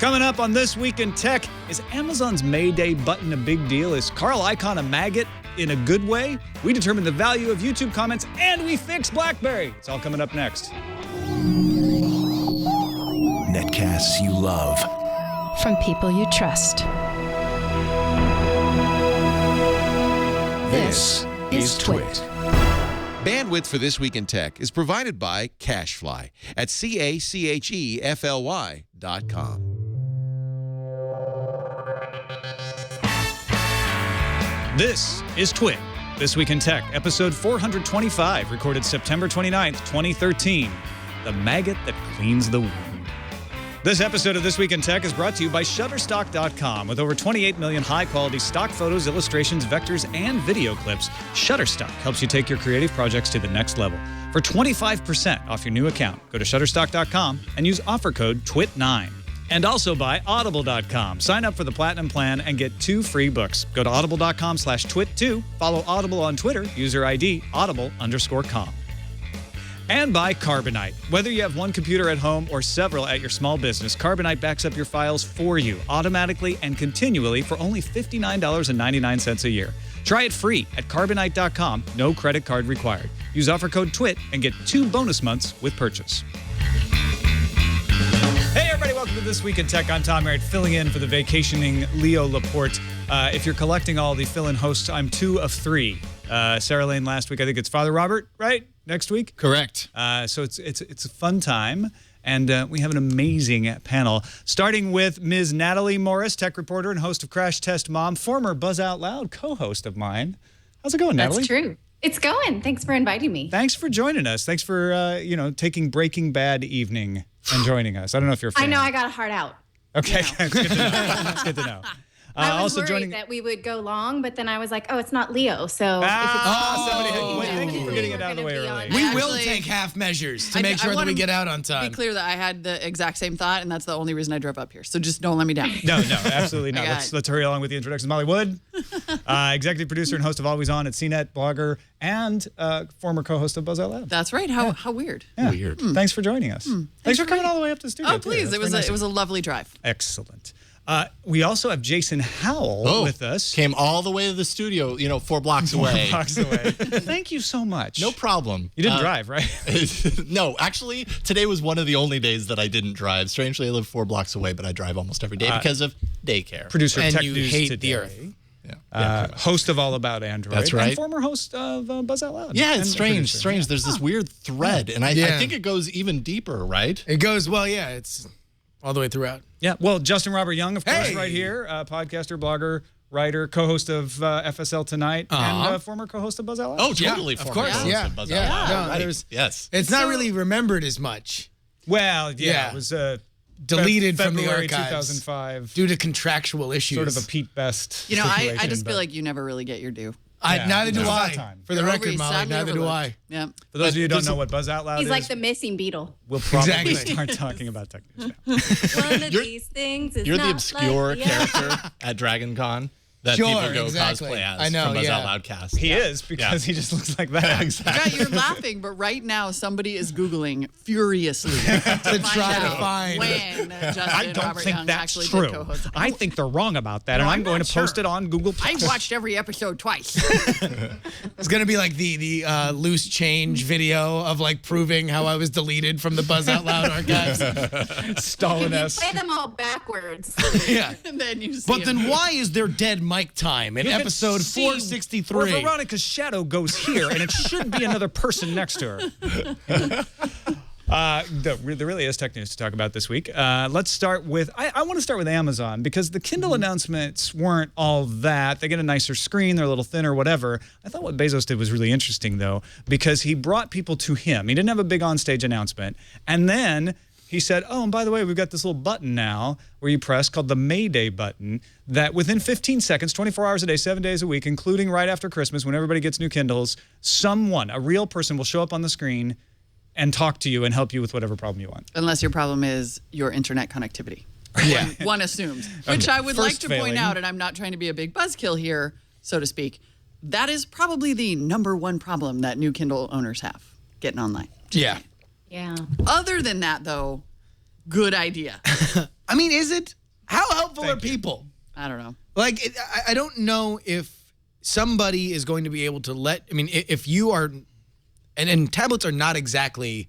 Coming up on This Week in Tech, is Amazon's Mayday button a big deal? Is Carl Icahn a maggot in a good way? We determine the value of YouTube comments, and we fix BlackBerry. It's all coming up next. Netcasts you love. From people you trust. This is TWiT. Bandwidth for This Week in Tech is provided by CacheFly at CacheFly.com. This is TWiT, This Week in Tech, episode 425, recorded September 29th, 2013. The maggot that cleans the wound. This episode of This Week in Tech is brought to you by Shutterstock.com. With over 28 million high-quality stock photos, illustrations, vectors, and video clips, Shutterstock helps you take your creative projects to the next level. For 25% off your new account, go to Shutterstock.com and use offer code TWIT9. And also by Audible.com. Sign up for the Platinum Plan and get 2 free books. Go to Audible.com/TWIT2. Follow Audible on Twitter. User ID Audible_com. And by Carbonite. Whether you have one computer at home or several at your small business, Carbonite backs up your files for you automatically and continually for only $59.99 a year. Try it free at Carbonite.com. No credit card required. Use offer code TWIT and get 2 bonus months with purchase. Hey everybody, welcome to This Week in Tech. I'm Tom Merritt, filling in for the vacationing Leo Laporte. If you're collecting all the fill-in hosts, I'm 2 of 3. Sarah Lane last week. I think it's Father Robert, right? Next week? Correct. So it's a fun time, and we have an amazing panel, starting with Ms. Natalie Morris, tech reporter and host of Crash Test Mom, former Buzz Out Loud co-host of mine. How's it going, Natalie? That's true. It's going. Thanks for inviting me. Thanks for joining us. Thanks for taking Breaking Bad evening and joining us. I don't know if you're a fan. I know I got a heart out. Okay, it's good to know. It's good to know. I was worried that we would go long, but then I was like, oh, it's not Leo. So thank you for getting it out of the way early. We will take half measures to make sure that we get out on time. Be clear that I had the exact same thought, and that's the only reason I drove up here. So just don't let me down. No, absolutely not. Let's hurry along with the introductions. Molly Wood, executive producer and host of Always On at CNET, blogger, and former co-host of Buzz Out Loud. That's right. How weird. Yeah. Weird. Thanks for joining us. Thanks for coming all the way up to the studio. Oh, please. It was a lovely drive. Excellent. We also have Jason Howell with us. Came all the way to the studio, 4 blocks away. 4 blocks away. Thank you so much. No problem. You didn't drive, right? No, actually, today was one of the only days that I didn't drive. Strangely, I live 4 blocks away, but I drive almost every day because of daycare. Producer of and Tech you News hate Today. the Earth. Yeah. Host of All About Android. That's right. And former host of Buzz Out Loud. Yeah, it's strange. There's this weird thread, and I think it goes even deeper, right? It goes, it's all the way throughout. Yeah, well, Justin Robert Young, of course, right here, podcaster, blogger, writer, co-host of FSL Tonight, and former co-host of Buzz Out Loud. Oh, totally. Of course, Of Buzz Out Loud. Right. Yes. It's not really remembered as much. Well, it was deleted from the February archives 2005 due to contractual issues. Sort of a Pete Best. I just feel like you never really get your due. Neither do I. For the record, Molly, neither do I. Yeah. For those of you who don't know what Buzz Out Loud is, he's like the missing beetle. We'll probably start talking about tech news now. One of these things is You're not the obscure like, character at Dragon Con that people go cosplay as. I know, from Buzz Out Loud cast. He is, because he just looks like that. Exactly. Yeah, you're laughing, but right now somebody is Googling furiously to try to find when Justin I don't Robert think Young that's actually true. did co-host. I think they're wrong about that, and I'm going to post it on Google+. I watched every episode twice. It's going to be like the loose change video of proving how I was deleted from the Buzz Out Loud archives. Stalin-esque. You play them all backwards. Yeah. And then you see But then why is there dead mic time in episode 463? Where Veronica's shadow goes here, and it should be another person next to her. There really is tech news to talk about this week. Let's start with, I want to start with Amazon, because the Kindle announcements weren't all that. They get a nicer screen, they're a little thinner, whatever. I thought what Bezos did was really interesting, though, because he brought people to him. He didn't have a big onstage announcement. And then he said, oh, and by the way, we've got this little button now where you press called the Mayday button that within 15 seconds, 24 hours a day, 7 days a week, including right after Christmas when everybody gets new Kindles, someone, a real person, will show up on the screen and talk to you and help you with whatever problem you want. Unless your problem is your internet connectivity. Yeah. One assumes. Which I would First like to point out, and I'm not trying to be a big buzzkill here, so to speak, that is probably the #1 problem that new Kindle owners have, getting online. Yeah. Yeah. Other than that, though, good idea. I mean, is it? How helpful are people? I don't know. Like, I don't know if somebody is going to be able to if you are, and tablets are not exactly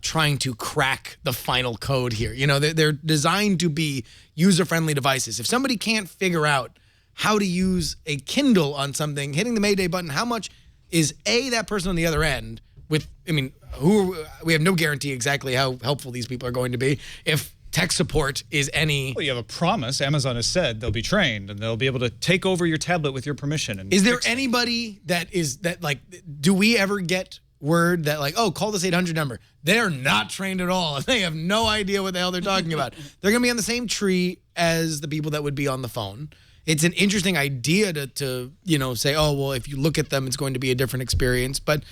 trying to crack the final code here. You know, they're designed to be user-friendly devices. If somebody can't figure out how to use a Kindle on something, hitting the Mayday button, how much is that person on the other end with, we have no guarantee exactly how helpful these people are going to be. If tech support is any... Well, you have a promise. Amazon has said they'll be trained and they'll be able to take over your tablet with your permission. And is there anybody do we ever get word that like, oh, call this 800 number? They're not trained at all. They have no idea what the hell they're talking about. They're going to be on the same tree as the people that would be on the phone. It's an interesting idea to say, oh, well, if you look at them, it's going to be a different experience. But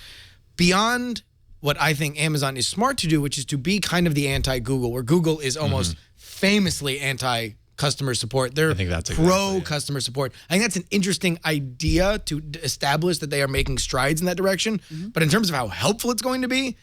beyond what I think Amazon is smart to do, which is to be kind of the anti-Google, where Google is almost famously anti-customer support. They're pro-customer support. I think that's an interesting idea to establish that they are making strides in that direction. But in terms of how helpful it's going to be,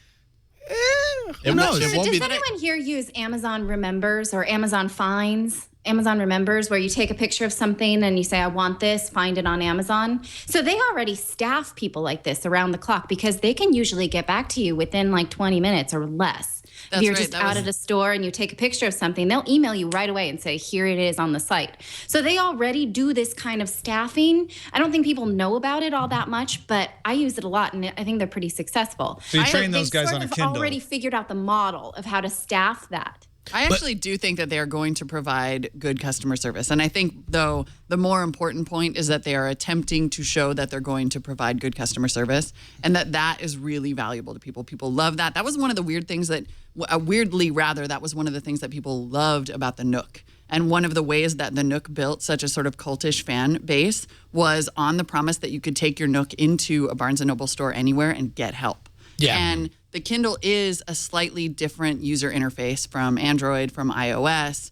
who knows? Does anyone here use Amazon Remembers or Amazon Finds? Amazon Remembers, where you take a picture of something and you say, I want this, find it on Amazon. So they already staff people like this around the clock because they can usually get back to you within like 20 minutes or less. If you're just out at a store and you take a picture of something, they'll email you right away and say, here it is on the site. So they already do this kind of staffing. I don't think people know about it all that much, but I use it a lot and I think they're pretty successful. So you train those guys on a Kindle. They've already figured out the model of how to staff that. I actually do think that they are going to provide good customer service. And I think, though, the more important point is that they are attempting to show that they're going to provide good customer service and that is really valuable to people. People love that. That was one of the weird things that, that was one of the things that people loved about the Nook. And one of the ways that the Nook built such a sort of cultish fan base was on the promise that you could take your Nook into a Barnes & Noble store anywhere and get help. Yeah. And the Kindle is a slightly different user interface from Android, from iOS.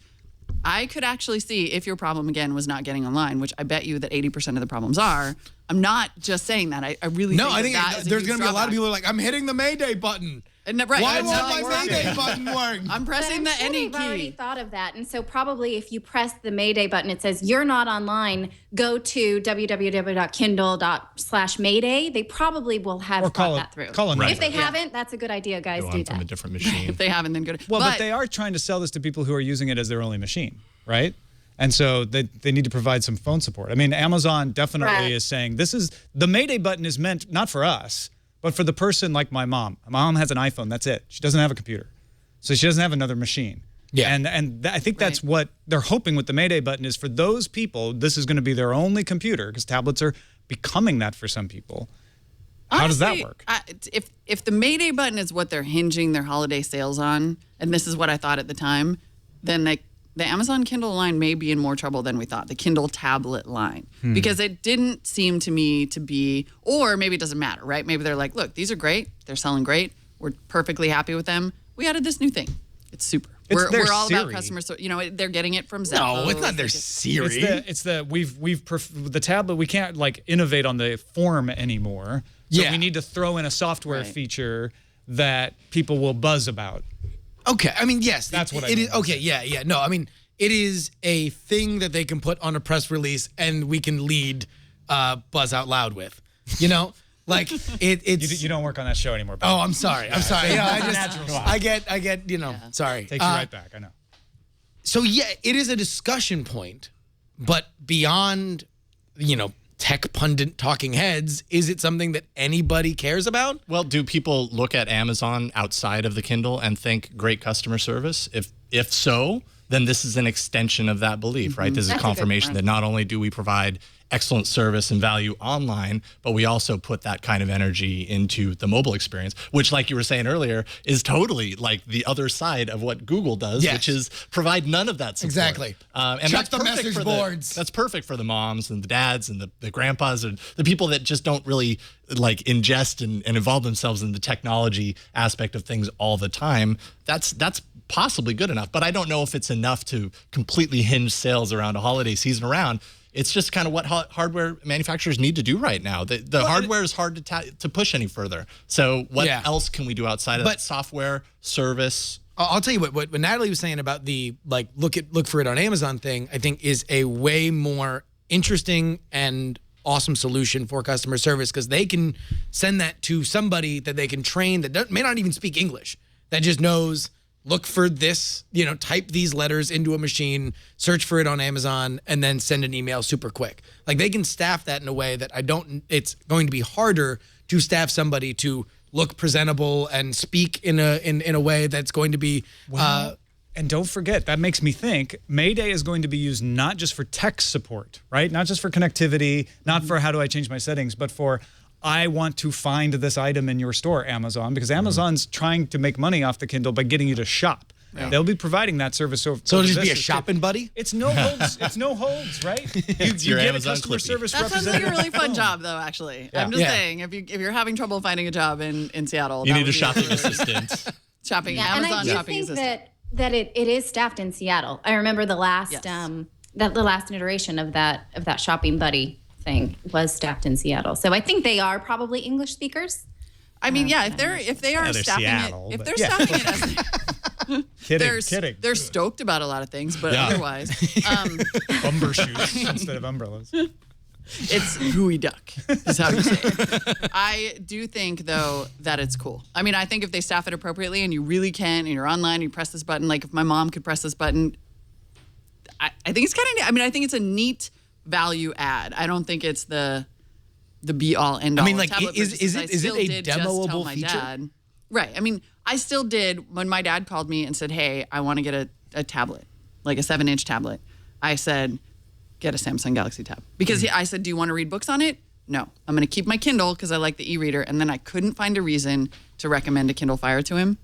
I could actually see if your problem, again, was not getting online, which I bet you that 80% of the problems are. I'm not just saying that. I really think there's going to be a lot of people who are like, I'm hitting the Mayday button. Right. Why won't my Mayday button work? I'm pressing the any key. They've already thought of that. And so probably if you press the Mayday button, it says, you're not online, go to www.kindle.com/Mayday. They probably will have thought that through. If they haven't, that's a good idea, guys. Go do on that. from a different machine. If they haven't, then good. Well, but they are trying to sell this to people who are using it as their only machine, right? And so they need to provide some phone support. I mean, Amazon definitely is saying the Mayday button is meant not for us, but for the person like my mom. My mom has an iPhone. That's it. She doesn't have a computer. So she doesn't have another machine. Yeah. And I think that's what they're hoping with the Mayday button is for those people, this is going to be their only computer because tablets are becoming that for some people. How does that work? If the Mayday button is what they're hinging their holiday sales on, and this is what I thought at the time, then the Amazon Kindle line may be in more trouble than we thought, the Kindle tablet line, because it didn't seem to me to be, or maybe it doesn't matter, right? Maybe they're like, look, these are great. They're selling great. We're perfectly happy with them. We added this new thing. It's super. We're all about customer service. They're getting it from Zelle. No, it's not their Siri. The tablet, we can't like innovate on the form anymore. So we need to throw in a software feature that people will buzz about. Okay, I mean, yes. That's what I mean. Is, okay, yeah. No, I mean, it is a thing that they can put on a press release and we can lead Buzz Out Loud with. Like it's... You don't work on that show anymore. Oh, I'm sorry. I'm sorry. I get, sorry. Takes you right back, I know. So, yeah, it is a discussion point, but beyond, tech pundit talking heads, is it something that anybody cares about? Well, do people look at Amazon outside of the Kindle and think great customer service? If so, then this is an extension of that belief, right? This is a confirmation that not only do we provide excellent service and value online, but we also put that kind of energy into the mobile experience, which, like you were saying earlier, is totally like the other side of what Google does, which is provide none of that support. Exactly. And check the message boards. That's perfect for the moms and the dads and the grandpas and the people that just don't really like ingest and involve themselves in the technology aspect of things all the time. That's possibly good enough, but I don't know if it's enough to completely hinge sales around a holiday season around. It's just kind of what hardware manufacturers need to do right now. The hardware is hard to push any further. So what else can we do outside of that? Software, service, I'll tell you what Natalie was saying about the like look for it on Amazon thing, I think is a way more interesting and awesome solution for customer service, because they can send that to somebody that they can train that may not even speak English, that just knows, look for this, type these letters into a machine, search for it on Amazon, and then send an email super quick. Like, they can staff that in a way that it's going to be harder to staff somebody to look presentable and speak in a way that's going to be and don't forget, that makes me think, Mayday is going to be used not just for tech support, right? Not just for connectivity, not for how do I change my settings, but for I want to find this item in your store, Amazon, because Amazon's trying to make money off the Kindle by getting you to shop. Yeah. They'll be providing that service. So it'll just be a shopping buddy? It's no holds. It's no holds, right? You get a customer service that representative. That sounds like a really fun job, though, actually. Yeah. I'm just saying, if you're having trouble finding a job in Seattle, you need a shopping assistant. Amazon shopping assistant. That it is staffed in Seattle. I remember the last the last iteration of that shopping buddy thing was staffed in Seattle. So I think they are probably English speakers. I mean, if they are staffing Seattle, it, if they're staffing it as kidding. They're stoked about a lot of things, but otherwise, bumbershoes instead of umbrellas. It's gooey duck, is how you say it. I do think, though, that it's cool. I mean, I think if they staff it appropriately and you really can, and you're online, you press this button, like if my mom could press this button, I think it's kind of, I mean, I think it's a neat value add. I don't think it's the be all end all. I mean, like, is it a demoable feature? Dad. Right. I mean, I still did, when my dad called me and said, hey, I want to get a tablet, like a 7-inch tablet. I said, get a Samsung Galaxy Tab. Because I said, do you want to read books on it? No. I'm going to keep my Kindle because I like the e-reader. And then I couldn't find a reason to recommend a Kindle Fire to him.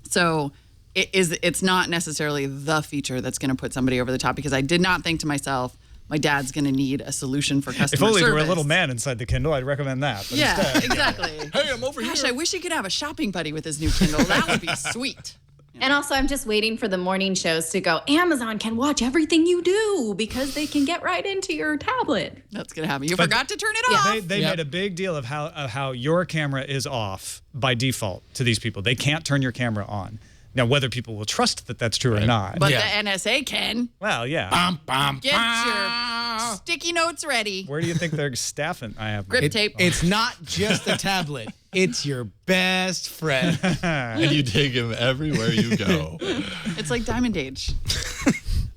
So it's not necessarily the feature that's going to put somebody over the top, because I did not think to myself, my dad's going to need a solution for customer service. If only there were a little man inside the Kindle, I'd recommend that. But instead, exactly. Hey, I'm over here. Gosh, I wish he could have a shopping buddy with his new Kindle. That would be sweet. And also, I'm just waiting for the morning shows to go, Amazon can watch everything you do because they can get right into your tablet. That's going to happen. You forgot to turn it off. They made a big deal of how your camera is off by default to these people. They can't turn your camera on. Now, whether people will trust that that's true or not. But the NSA can. Well, yeah. Get your sticky notes ready. Where do you think they're staffing? I have grip tape. It's not just a tablet. It's your best friend. And you take him everywhere you go. It's like Diamond Age.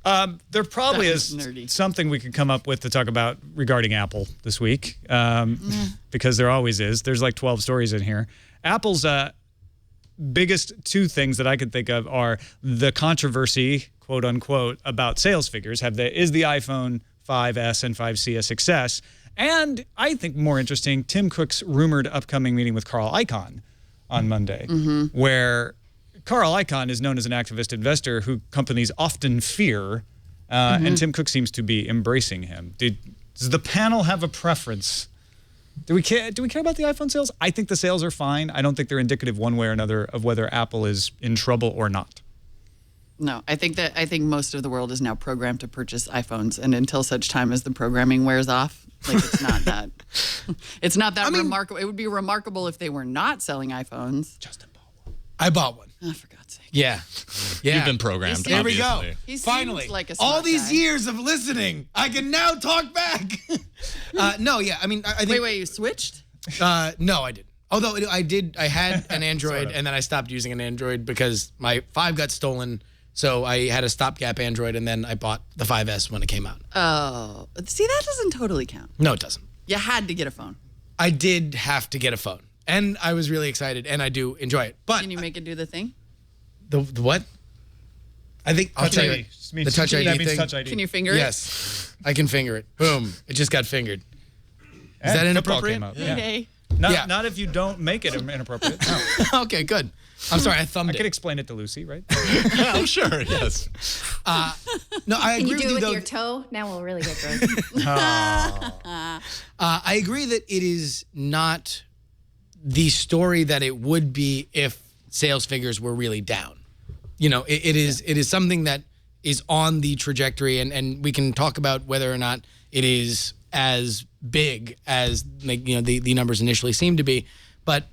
There probably is something we could come up with to talk about regarding Apple this week, because there always is. There's like 12 stories in here. Apple's biggest two things that I could think of are the controversy, quote unquote, about sales figures. Is the iPhone 5S and 5C a success? And I think more interesting, Tim Cook's rumored upcoming meeting with Carl Icahn on Monday, where Carl Icahn is known as an activist investor who companies often fear, and Tim Cook seems to be embracing him. Does the panel have a preference? Do we care about the iPhone sales? I think the sales are fine. I don't think they're indicative one way or another of whether Apple is in trouble or not. No, I think most of the world is now programmed to purchase iPhones, and until such time as the programming wears off, like it's not that remarkable. It would be remarkable if they were not selling iPhones. Justin bought one. I bought one. Oh, for God's sake. Yeah. You've been programmed. There we go. He Finally, like a all these guy. years of listening, I can now talk back. No, yeah. I mean, I think. Wait, you switched? No, I didn't. Although I had an Android, and then I stopped using an Android because my 5 got stolen. So I had a stopgap Android, and then I bought the 5S when it came out. Oh, see, that doesn't totally count. No, it doesn't. You had to get a phone. I did have to get a phone, and I was really excited, and I do enjoy it. But can you make it do the thing? The what? I think I'll tell you the Touch ID thing. Touch ID. Can you finger it? Yes, I can finger it. Boom! It just got fingered. Is that inappropriate? Okay. Not if you don't make it inappropriate. No. Okay, good. I'm sorry, I thumbed it. I could explain it to Lucy, right? I'm sure, yes. No, I agree Can you with do it with though. your toe? Now we'll really get gross. I agree that it is not the story that it would be if sales figures were really down. You know, it is something that is on the trajectory, and we can talk about whether or not it is as big as the numbers initially seem to be. But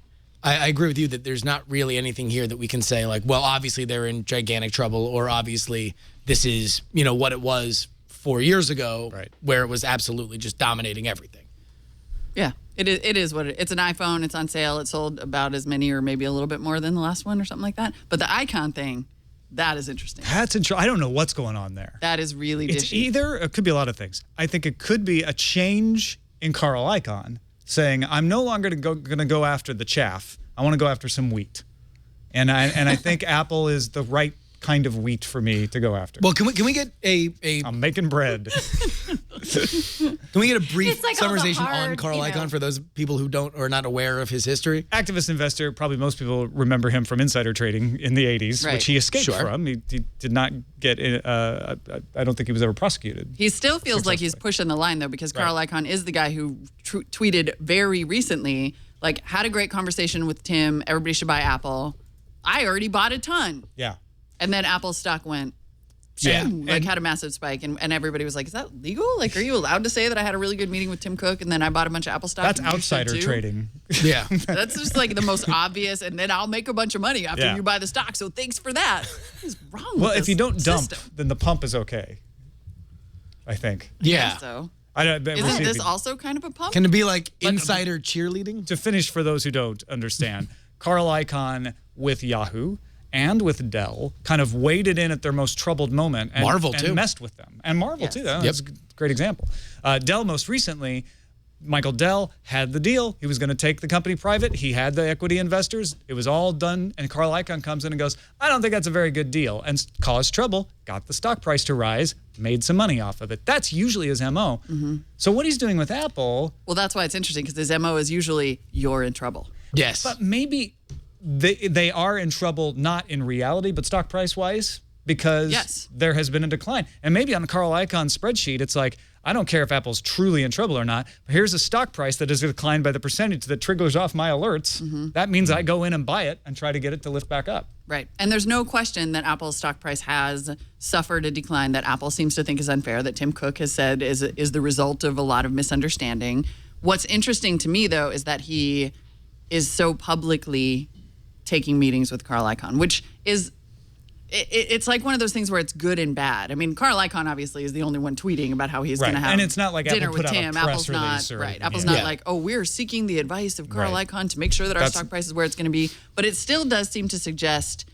I agree with you that there's not really anything here that we can say like, well, obviously they're in gigantic trouble, or obviously this is, what it was 4 years ago, right, where it was absolutely just dominating everything. Yeah, it is what it's an iPhone. It's on sale. It sold about as many or maybe a little bit more than the last one or something like that. But the Icahn thing, that is interesting. I don't know what's going on there. That is really It's dishy. it could be a lot of things. I think it could be a change in Carl Icahn saying, I'm no longer going to go after the chaff. I want to go after some wheat. And I think Apple is the right kind of wheat for me to go after. Well, can we get a I'm making bread. Can we get a brief It's like all the summarization hard, on Carl you know. Icahn for those people who don't or are not aware of his history? Activist investor, probably most people remember him from insider trading in the 80s, Right. which he escaped Sure. from. He did not get, I don't think he was ever prosecuted. He still feels like he's pushing the line, though, because Carl Icahn is the guy who tweeted very recently, like, had a great conversation with Tim. Everybody should buy Apple. I already bought a ton. Yeah. And then Apple's stock went, Yeah. like had a massive spike. And everybody was like, is that legal? Like, are you allowed to say that I had a really good meeting with Tim Cook and then I bought a bunch of Apple stock? That's and you should outsider too? trading. Yeah. That's just like the most obvious. And then I'll make a bunch of money after Yeah. you buy the stock. So thanks for that. What is wrong with Well, if this you don't dump, system? then the pump is okay. I think. Yeah. So I don't, we'll isn't see if this he- also kind of a pump? Can it be like insider cheerleading? to finish for those who don't understand, Carl Icahn with Yahoo and with Dell kind of waded in at their most troubled moment and, Marvel, and too. messed with them. And Marvel, Yes. too. That's a great example. Dell most recently, Michael Dell had the deal. He was going to take the company private. He had the equity investors. It was all done. And Carl Icahn comes in and goes, I don't think that's a very good deal. And caused trouble, got the stock price to rise, made some money off of it. That's usually his MO. So what he's doing with Apple, Well, that's why it's interesting because his MO is usually you're in trouble. Yes. but maybe they are in trouble, not in reality, but stock price wise, because Yes. there has been a decline. And maybe on Carl Icahn's spreadsheet, it's like, I don't care if Apple's truly in trouble or not, but here's a stock price that has declined by the percentage that triggers off my alerts. That means I go in and buy it and try to get it to lift back up. Right. And there's no question that Apple's stock price has suffered a decline that Apple seems to think is unfair, that Tim Cook has said is the result of a lot of misunderstanding. What's interesting to me, though, is that he is so publicly taking meetings with Carl Icahn, which is it's like one of those things where it's good and bad. I mean, Carl Icahn obviously is the only one tweeting about how he's Right. going to have And it's not like dinner Apple with put out a Tim. press Apple's not release or right. anything. Apple's Yeah. not Yeah. like, oh, we're seeking the advice of Carl Right. Icahn to make sure that our That's- stock price is where it's going to be. But it still does seem to suggest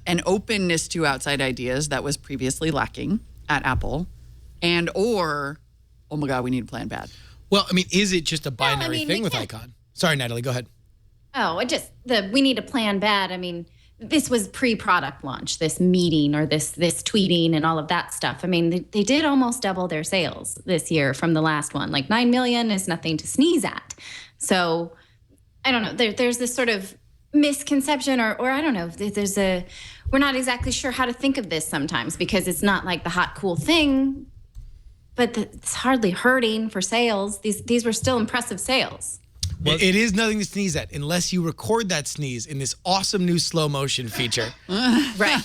an openness to outside ideas that was previously lacking at Apple, and or, oh my God, we need to plan bad. Well, I mean, is it just a binary mean, thing we with can't- Icahn? Sorry, Natalie, go ahead. Oh, we need to plan bad. I mean, this was pre-product launch, this meeting or this tweeting and all of that stuff. I mean, they did almost double their sales this year from the last one. Like 9 million is nothing to sneeze at. So I don't know. There's this sort of misconception or I don't know. We're not exactly sure how to think of this sometimes because it's not like the hot, cool thing, but it's hardly hurting for sales. These were still impressive sales. It is nothing to sneeze at unless you record that sneeze in this awesome new slow motion feature. Right.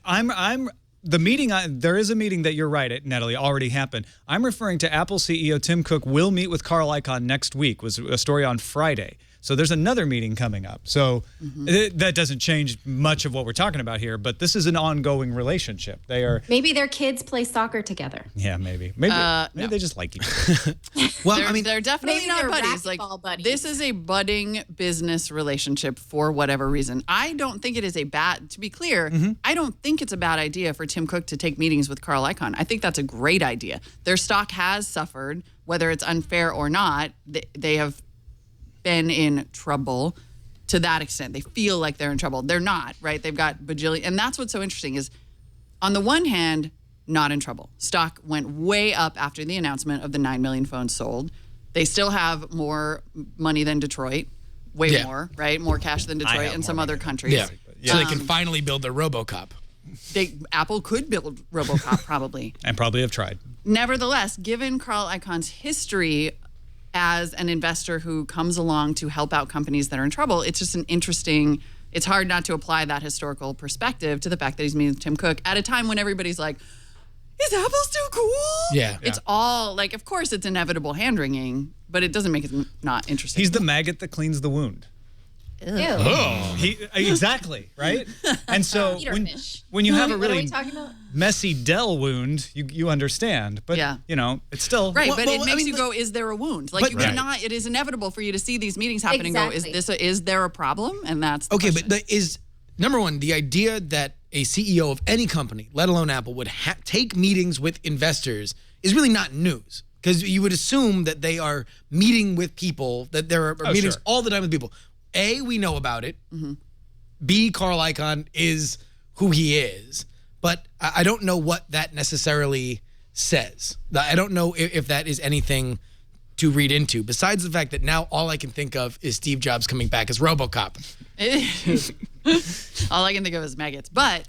I'm the meeting. There is a meeting that you're right, Natalie, already happened. I'm referring to Apple CEO Tim Cook will meet with Carl Icahn next week. Was a story on Friday. So there's another meeting coming up. So that doesn't change much of what we're talking about here. But this is an ongoing relationship. They are. Maybe their kids play soccer together. Yeah, maybe they just like each other. Well, I mean, They're definitely maybe not they're buddies. Like racquetball buddies. this is a budding business relationship for whatever reason. I don't think it is a bad. To be clear, I don't think it's a bad idea for Tim Cook to take meetings with Carl Icahn. I think that's a great idea. Their stock has suffered, whether it's unfair or not. They have been in trouble to that extent. They feel like they're in trouble. They're not, right? They've got bajillion. And that's what's so interesting is, on the one hand, not in trouble. Stock went way up after the announcement of the 9 million phones sold. They still have more money than Detroit, way more, right? More cash than Detroit and some other countries. yeah. So they can finally build their RoboCop. Apple could build RoboCop probably. And probably have tried. Nevertheless, given Carl Icahn's history as an investor who comes along to help out companies that are in trouble, it's just it's hard not to apply that historical perspective to the fact that he's meeting with Tim Cook at a time when everybody's like, is Apple still cool? Yeah. It's all like, of course it's inevitable hand-wringing, but it doesn't make it not interesting. He's the maggot that cleans the wound. Exactly, right? And so Peter fish. when you have a What are we really talking about? messy Dell wound, you understand. But, it's still... Right, Well, but well, it I makes mean, you go, is there a wound? Like, but- you cannot, it is inevitable for you to see these meetings happen and go, is there a problem? And that's the Okay, question. but number one, the idea that a CEO of any company, let alone Apple, would take meetings with investors is really not news. Because you would assume that they are meeting with people, that there are meetings all the time with people. A, we know about it. B, Carl Icahn is who he is. But I don't know what that necessarily says. I don't know if that is anything to read into, besides the fact that now all I can think of is Steve Jobs coming back as RoboCop. All I can think of is maggots. But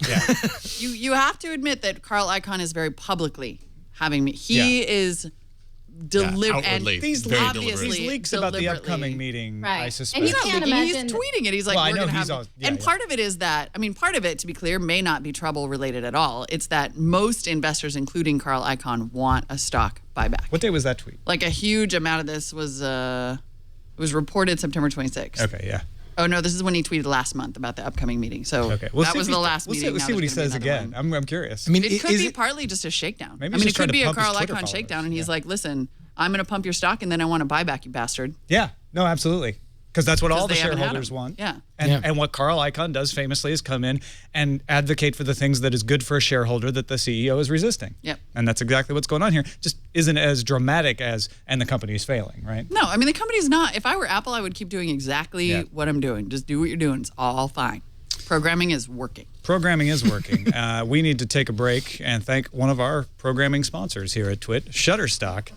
you have to admit that Carl Icahn is very publicly having me. He is outwardly, These leaks about the upcoming meeting, I suspect. And you can't imagine. He's tweeting it. He's like, Well, I we're know going to he's have... all- and part of it is that, part of it, to be clear, may not be trouble related at all. It's that most investors, including Carl Icahn, want a stock buyback. What day was that tweet? Like a huge amount of this was reported September 26th. Okay, yeah. Oh, no, this is when he tweeted last month about the upcoming meeting. So that was the last meeting. We'll see what he says again. I'm curious. It could be partly just a shakedown. Maybe he's it just trying could to be a pump his Carl Twitter Icahn followers. shakedown, and he's like, listen, I'm going to pump your stock, and then I want to buy back, you bastard. Yeah, no, absolutely. Because that's what all the they haven't had shareholders him. want. Yeah. And what Carl Icahn does famously is come in and advocate for the things that is good for a shareholder that the CEO is resisting. Yep. And that's exactly what's going on here. Just isn't as dramatic as, and the company is failing, right? No, the company's not. If I were Apple, I would keep doing exactly what I'm doing. Just do what you're doing. It's all fine. Programming is working. Programming is working. We need to take a break and thank one of our programming sponsors here at TWiT, Shutterstock.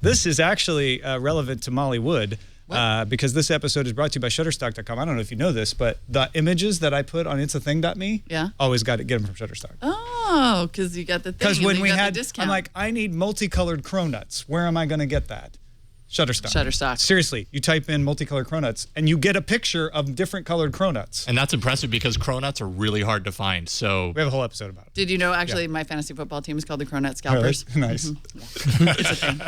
This is actually relevant to Molly Wood. Because this episode is brought to you by Shutterstock.com. I don't know if you know this, but the images that I put on it'sathing.me, always got to get them from Shutterstock. Oh, because you got the thing. Because when we had, the discount. I'm like, I need multicolored cronuts. Where am I going to get that? Shutterstock. Seriously, you type in multicolored cronuts and you get a picture of different colored cronuts. And that's impressive because cronuts are really hard to find. So we have a whole episode about it. Did you know actually my fantasy football team is called the Cronut Scalpers? Oh, nice. It's a thing.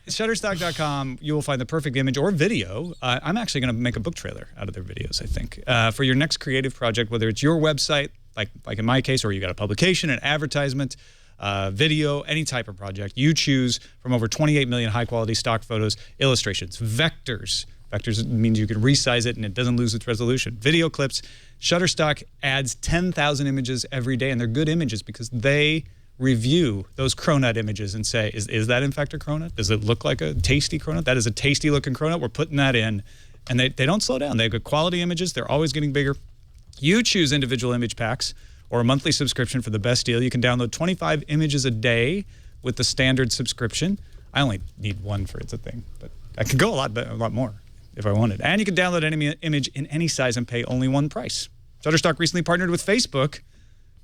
Shutterstock.com, you will find the perfect image or video. I'm actually going to make a book trailer out of their videos, I think, for your next creative project, whether it's your website, like in my case, or you got a publication, an advertisement, video, any type of project. You choose from over 28 million high-quality stock photos, illustrations, vectors. Vectors means you can resize it and it doesn't lose its resolution. Video clips. Shutterstock adds 10,000 images every day, and they're good images because they review those cronut images and say, is that in fact a cronut? Does it look like a tasty cronut? That is a tasty-looking cronut. We're putting that in. And they don't slow down. They have good quality images. They're always getting bigger. You choose individual image packs or a monthly subscription for the best deal. You can download 25 images a day with the standard subscription. I only need one for It's a Thing, but I could go a lot more if I wanted. And you can download any image in any size and pay only one price. Shutterstock recently partnered with Facebook.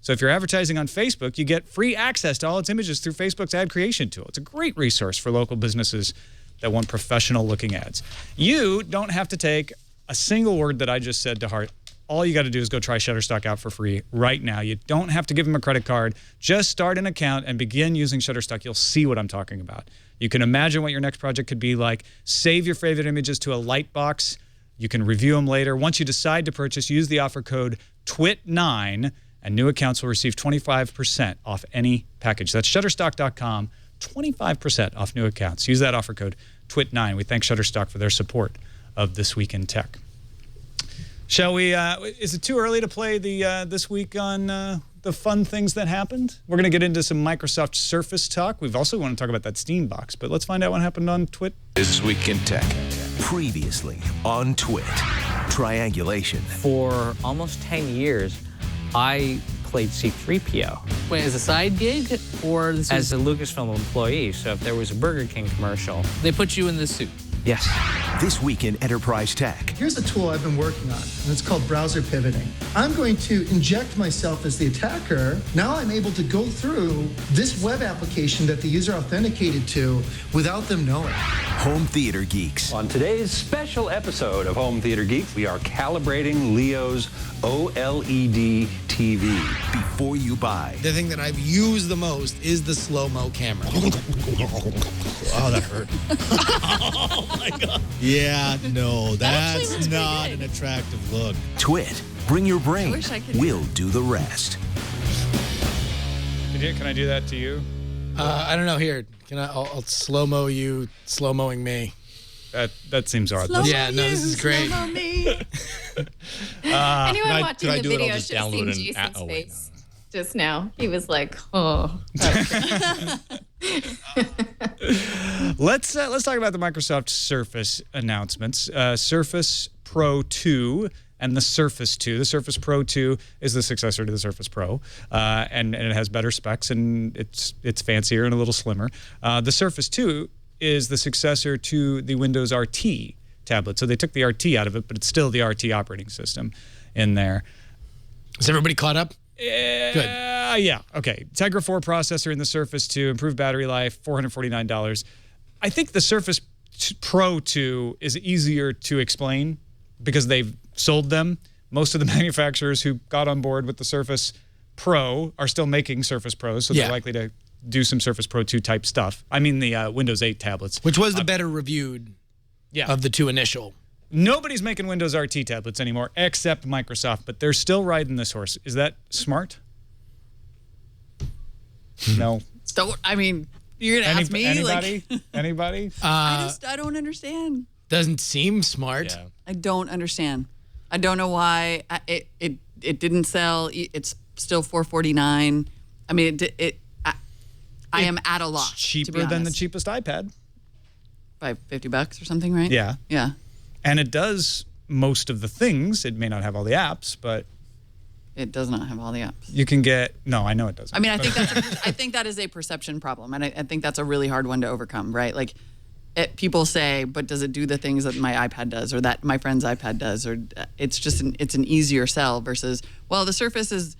So if you're advertising on Facebook, you get free access to all its images through Facebook's ad creation tool. It's a great resource for local businesses that want professional-looking ads. You don't have to take a single word that I just said to heart. All you got to do is go try Shutterstock out for free right now. You don't have to give them a credit card. Just start an account and begin using Shutterstock. You'll see what I'm talking about. You can imagine what your next project could be like. Save your favorite images to a Lightbox. You can review them later. Once you decide to purchase, use the offer code TWIT9, and new accounts will receive 25% off any package. That's Shutterstock.com, 25% off new accounts. Use that offer code TWIT9. We thank Shutterstock for their support of This Week in Tech. Shall we, is it too early to play the This Week on the fun things that happened? We're going to get into some Microsoft Surface talk. We've also want to talk about that Steam box, but let's find out what happened on TWiT. This Week in Tech. Previously on TWiT. Triangulation. For almost 10 years, I played C-3PO. Wait, as a side gig or as a Lucasfilm employee? So if there was a Burger King commercial, they put you in this suit? Yes. This Week in Enterprise Tech. Here's a tool I've been working on, and it's called browser pivoting. I'm going to inject myself as the attacker. Now I'm able to go through this web application that the user authenticated to without them knowing. Home Theater Geeks. On today's special episode of Home Theater Geeks, we are calibrating Leo's OLED TV. Before you buy. The thing that I've used the most is the slow-mo camera. Oh, that hurt. my God. Yeah, no, That actually that's looks pretty not good. an attractive look. TWiT. Bring your brain. wish I could do We'll do the rest. Can I do that to you? I don't know. Here, I'll slow-mo you, slow-moing me. That seems odd. Yeah, no, this is great. Anyone watching I the do it? I'll video just should have download seen an Jason's oh, wait, face just now. He was like, oh. Let's talk about the Microsoft Surface announcements. Surface Pro 2 and the Surface 2. The Surface Pro 2 is the successor to the Surface Pro, and it has better specs, and it's fancier and a little slimmer. The Surface 2 is the successor to the Windows RT tablet. So they took the RT out of it, but it's still the RT operating system in there. Is everybody caught up? Good. Yeah. Okay. Tegra 4 processor in the Surface 2, improved battery life, $449. I think the Surface Pro 2 is easier to explain because they've sold them. Most of the manufacturers who got on board with the Surface Pro are still making Surface Pros, so they're likely to do some Surface Pro 2 type stuff. I mean the Windows 8 tablets. Which was the better reviewed of the two initial. Nobody's making Windows RT tablets anymore except Microsoft, but they're still riding this horse. Is that smart? No. I mean, you're going to ask me? Anybody? Anybody? I don't understand. Doesn't seem smart. Yeah. I don't understand. I don't know why it didn't sell. It's still $449. I mean, I am at a loss. Cheaper than the cheapest iPad. By $50 or something, right? Yeah. Yeah. And it does most of the things. It may not have all the apps, but it does not have all the apps. You can get I know it doesn't. I mean, I think that is a perception problem, and I think that's a really hard one to overcome, right? Like, people say, but does it do the things that my iPad does, or that my friend's iPad does, or it's just it's an easier sell versus the Surface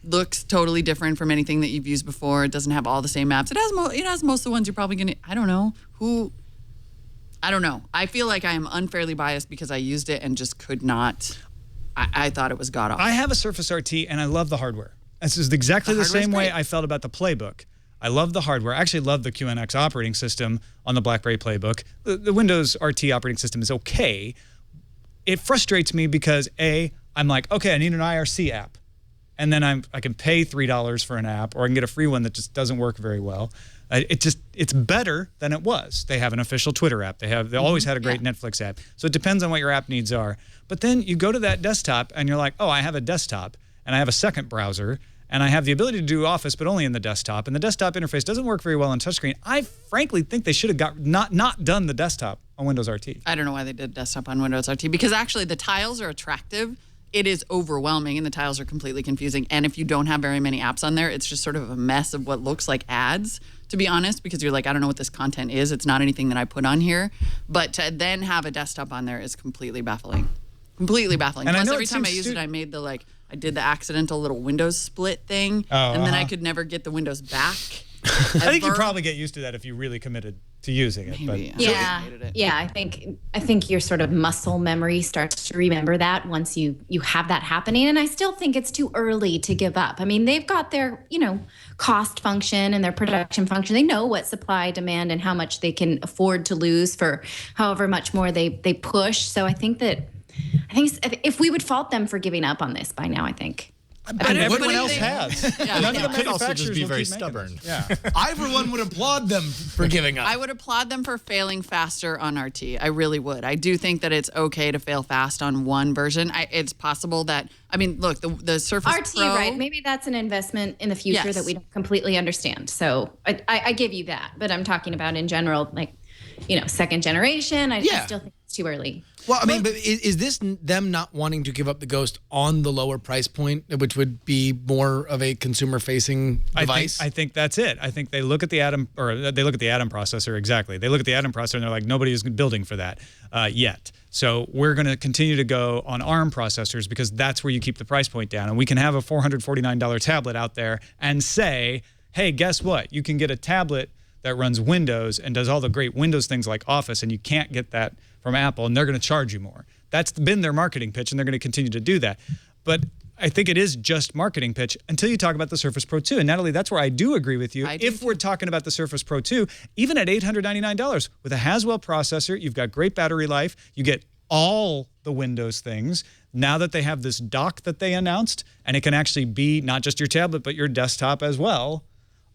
looks totally different from anything that you've used before. It doesn't have all the same apps. It has most of the ones you're probably gonna. I don't know. I feel like I am unfairly biased because I used it and just could not. I thought it was god awful. I have a Surface RT and I love the hardware. This is exactly the same way I felt about the Playbook. I love the hardware. I actually love the QNX operating system on the BlackBerry Playbook. The Windows RT operating system is okay. It frustrates me because I'm like, okay, I need an IRC app. And then I can pay $3 for an app, or I can get a free one that just doesn't work very well. It's better than it was. They have an official Twitter app. They always had a great Netflix app. So it depends on what your app needs are. But then you go to that desktop and you're like, oh, I have a desktop and I have a second browser and I have the ability to do Office, but only in the desktop. And the desktop interface doesn't work very well on touchscreen. I frankly think they should have not done the desktop on Windows RT. I don't know why they did desktop on Windows RT, because actually the tiles are attractive. It is overwhelming and the tiles are completely confusing. And if you don't have very many apps on there, it's just sort of a mess of what looks like ads, to be honest, because you're like, I don't know what this content is. It's not anything that I put on here. But to then have a desktop on there is completely baffling. Completely baffling. And Plus, I know every time I used it, I made I did the accidental little Windows split thing, and then I could never get the Windows back. I think you probably get used to that if you really committed to using it. Maybe, but. Yeah. I think your sort of muscle memory starts to remember that once you have that happening. And I still think it's too early to give up. I mean, they've got their, cost function and their production function. They know what supply, demand, and how much they can afford to lose for however much more they push. So I think if we would fault them for giving up on this by now, I think. But everyone else has. None of the could also just be very stubborn. Yeah. I, for one, would applaud them for giving up. I would applaud them for failing faster on RT. I really would. I do think that it's okay to fail fast on one version. It's possible that, look, the Surface RT, Pro, right? Maybe that's an investment in the future that we don't completely understand. So I give you that. But I'm talking about in general, second generation. I still think it's too early. Well, but is this them not wanting to give up the Ghost on the lower price point, which would be more of a consumer-facing device? I think that's it. I think they look at the Atom processor, exactly. They look at the Atom processor and they're like, nobody is building for that yet. So we're going to continue to go on ARM processors because that's where you keep the price point down. And we can have a $449 tablet out there and say, hey, guess what? You can get a tablet that runs Windows and does all the great Windows things like Office, and you can't get that from Apple, and they're going to charge you more. That's been their marketing pitch, and they're going to continue to do that. But I think it is just marketing pitch until you talk about the Surface Pro 2. And Natalie, that's where I do agree with you. If we're talking about the Surface Pro 2, even at $899 with a Haswell processor, you've got great battery life. You get all the Windows things. Now that they have this dock that they announced, and it can actually be not just your tablet, but your desktop as well,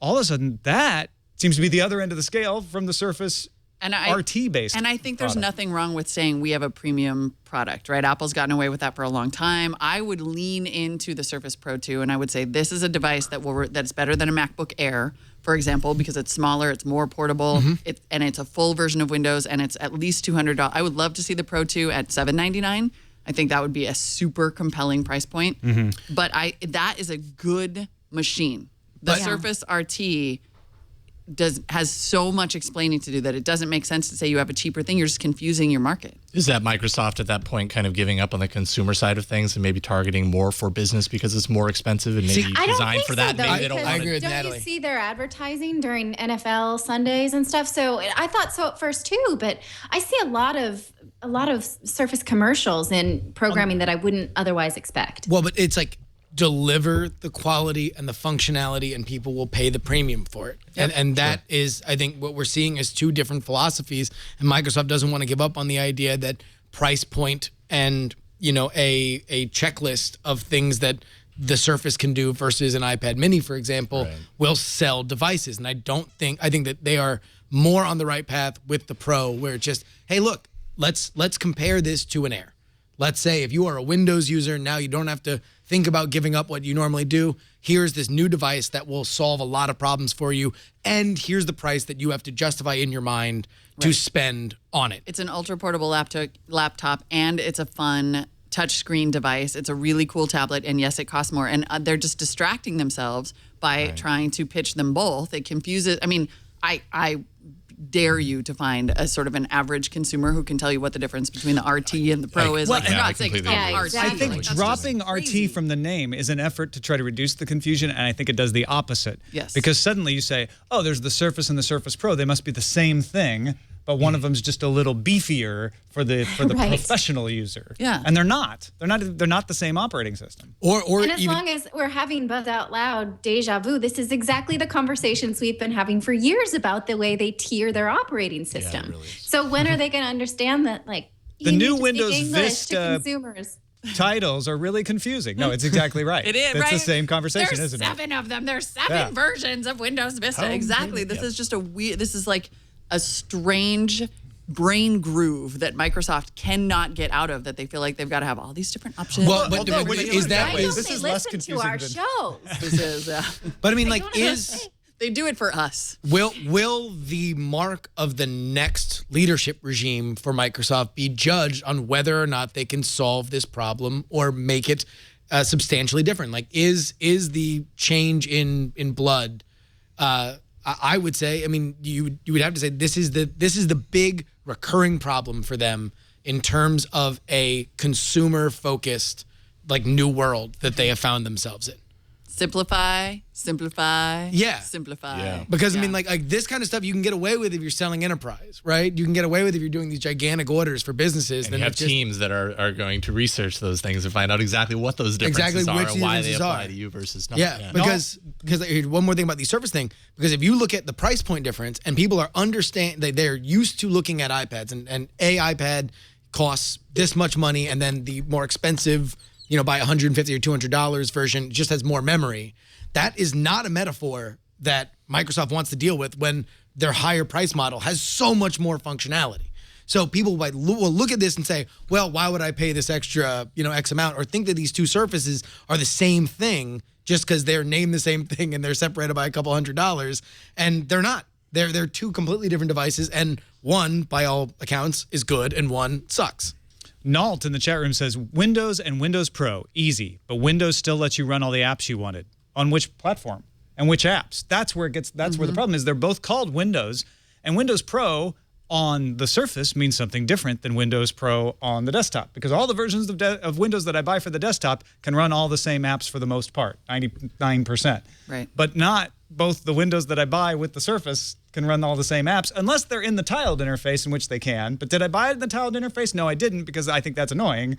all of a sudden that seems to be the other end of the scale from the Surface RT-based. And I think there's product. nothing wrong with saying we have a premium product, right? Apple's gotten away with that for a long time. I would lean into the Surface Pro 2, and I would say this is a device that's better than a MacBook Air, for example, because it's smaller, it's more portable, and it's a full version of Windows, and it's at least $200. I would love to see the Pro 2 at $799. I think that would be a super compelling price point. But that is a good machine. The Surface RT has so much explaining to do that it doesn't make sense to say you have a cheaper thing. You're just confusing your market. Is that Microsoft at that point kind of giving up on the consumer side of things and maybe targeting more for business because it's more expensive and maybe designed for that? Maybe they don't want to. Don't you see their advertising during NFL Sundays and stuff? So I thought so at first too, but I see a lot of Surface commercials in programming that I wouldn't otherwise expect. Well, but it's like deliver the quality and the functionality and people will pay the premium for it. And that is, I think, what we're seeing is two different philosophies. And Microsoft doesn't want to give up on the idea that price point and, a checklist of things that the Surface can do versus an iPad mini, for example, will sell devices. And I think that they are more on the right path with the Pro, where it's just, hey, look, let's compare this to an Air. Let's say if you are a Windows user, now you don't have to think about giving up what you normally do. Here's this new device that will solve a lot of problems for you. And here's the price that you have to justify in your mind to spend on it. It's an ultra portable laptop, and it's a fun touchscreen device. It's a really cool tablet, and yes, it costs more. And they're just distracting themselves by trying to pitch them both. It confuses. I mean, I dare you to find a sort of an average consumer who can tell you what the difference between the RT and the Pro is. I think dropping RT from the name is an effort to try to reduce the confusion, and I think it does the opposite. Yes. Because suddenly you say, oh, there's the Surface and the Surface Pro. They must be the same thing, but one of them's just a little beefier for the professional user. Yeah. And they're not. They're not the same operating system. And as long as we're having Buzz Out Loud deja vu, this is exactly the conversations we've been having for years about the way they tier their operating system. Really so when are they going to understand that, like, the new Windows English Vista to consumers? Titles are really confusing. No, it's exactly right. It is, it's right? the same conversation, There's isn't it? 7 of them. There's 7 versions of Windows Vista. Exactly. This is just this is like a strange brain groove that Microsoft cannot get out of, that they feel like they've got to have all these different options. Well, but is that this is less confusing to our than shows? This is, But I mean, like, they do it for us. Will the mark of the next leadership regime for Microsoft be judged on whether or not they can solve this problem or make it substantially different? Like, is the change in blood? I would say, I mean, you would have to say this is the big recurring problem for them in terms of a consumer focused, like, new world that they have found themselves in. Simplify. Yeah. Simplify. Yeah. Because I mean, like this kind of stuff you can get away with if you're selling enterprise, right? You can get away with if you're doing these gigantic orders for businesses. And then you have teams that are going to research those things and find out exactly what those differences are and why they apply to you versus not. Yeah, because one more thing about the Surface thing, because if you look at the price point difference and people are they're used to looking at iPads and a iPad costs this much money and then the more expensive, buy $150 or $200 version just has more memory. That is not a metaphor that Microsoft wants to deal with when their higher price model has so much more functionality. So people will look at this and say, well, why would I pay this extra, X amount, or think that these two Surfaces are the same thing just because they're named the same thing and they're separated by a couple $100, and they're not. They're two completely different devices, and one, by all accounts, is good and one sucks. Nalt in the chat room says, Windows and Windows Pro, easy, but Windows still lets you run all the apps you wanted. On which platform and which apps? That's where where the problem is. They're both called Windows, and Windows Pro on the Surface means something different than Windows Pro on the desktop, because all the versions of Windows that I buy for the desktop can run all the same apps for the most part, 99%. Right. But not both the Windows that I buy with the Surface can run all the same apps, unless they're in the tiled interface, in which they can. But did I buy it in the tiled interface? No, I didn't, because I think that's annoying.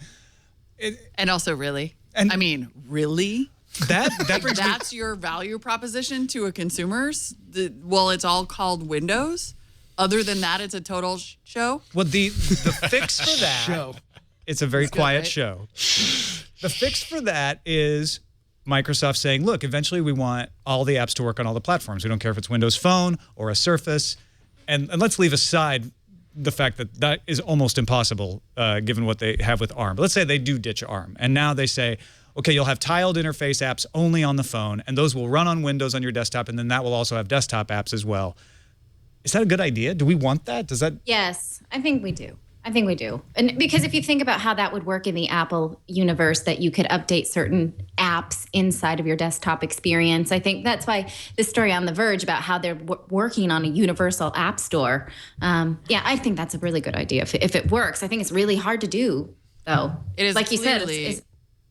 And also, really? And I mean, really? That brings me. That's your value proposition to a consumer's? Well, it's all called Windows. Other than that, it's a total show. Well, the fix for that. It's a very quiet show. The fix for that is Microsoft saying, look, eventually we want all the apps to work on all the platforms. We don't care if it's Windows Phone or a Surface. And let's leave aside the fact that that is almost impossible given what they have with ARM. But let's say they do ditch ARM. And now they say, okay, you'll have tiled interface apps only on the phone, and those will run on Windows on your desktop, and then that will also have desktop apps as well. Is that a good idea? Do we want that? Does that? Yes, I think we do. And because if you think about how that would work in the Apple universe, that you could update certain apps inside of your desktop experience, I think that's why this story on The Verge about how they're working on a universal app store. I think that's a really good idea if it works. I think it's really hard to do, though. It is, like you said.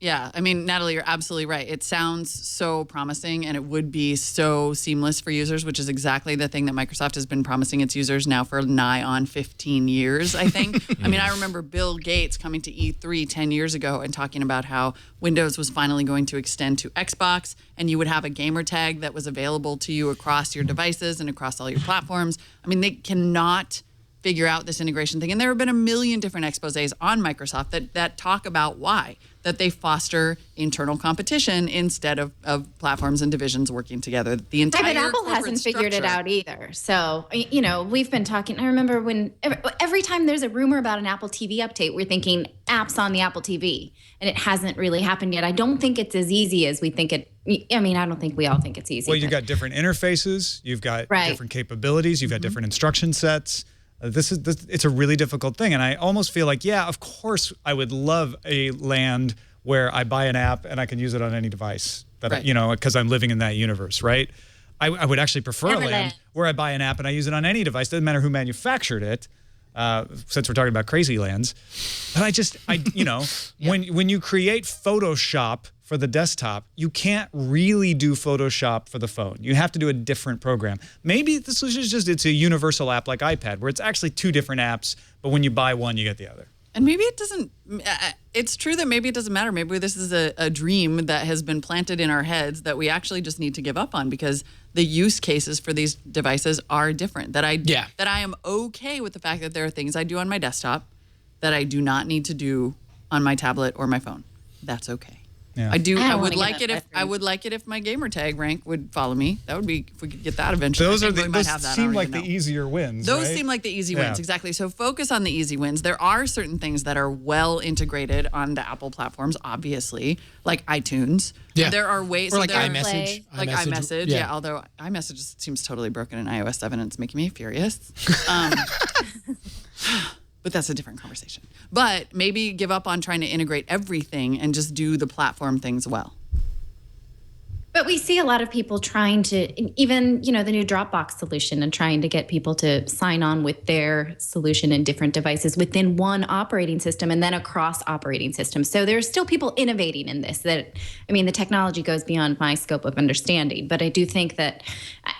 Yeah, I mean, Natalie, you're absolutely right. It sounds so promising, and it would be so seamless for users, which is exactly the thing that Microsoft has been promising its users now for nigh on 15 years, I think. I mean, I remember Bill Gates coming to E3 10 years ago and talking about how Windows was finally going to extend to Xbox, and you would have a gamer tag that was available to you across your devices and across all your platforms. I mean, they cannot figure out this integration thing. And there have been a million different exposés on Microsoft that talk about why. That they foster internal competition instead of platforms and divisions working together. The entire but Apple hasn't figured it out either. So, we've been talking. I remember when every time there's a rumor about an Apple TV update, we're thinking apps on the Apple TV. And it hasn't really happened yet. I don't think it's as easy as we think it. I mean, I don't think we all think it's easy. Well, you've got different interfaces. You've got different capabilities. You've got different instruction sets. It's a really difficult thing. And I almost feel like, yeah, of course, I would love a land where I buy an app and I can use it on any device that because I'm living in that universe, right? I would actually prefer a land where I buy an app and I use it on any device. Doesn't matter who manufactured it, since we're talking about crazy lands. But when you create Photoshop for the desktop, you can't really do Photoshop for the phone. You have to do a different program. Maybe the solution is just it's a universal app like iPad, where it's actually two different apps, but when you buy one, you get the other. And maybe it doesn't, it's true that maybe it doesn't matter. Maybe this is a dream that has been planted in our heads that we actually just need to give up on because the use cases for these devices are different. That I am okay with the fact that there are things I do on my desktop that I do not need to do on my tablet or my phone. That's okay. Yeah. I would like it if my gamer tag rank would follow me. That would be if we could get that eventually. Those seem like the easier wins. Those right? seem like the easy wins, exactly. So focus on the easy wins. There are certain things that are well integrated on the Apple platforms, obviously, like iTunes. Yeah. There are ways. Or like iMessage. Like iMessage. Yeah. Although iMessage seems totally broken in iOS 7 and it's making me furious. But that's a different conversation. But maybe give up on trying to integrate everything and just do the platform things well. But we see a lot of people trying to, even, the new Dropbox solution and trying to get people to sign on with their solution in different devices within one operating system and then across operating systems. So there's still people innovating in this the technology goes beyond my scope of understanding. But I do think that,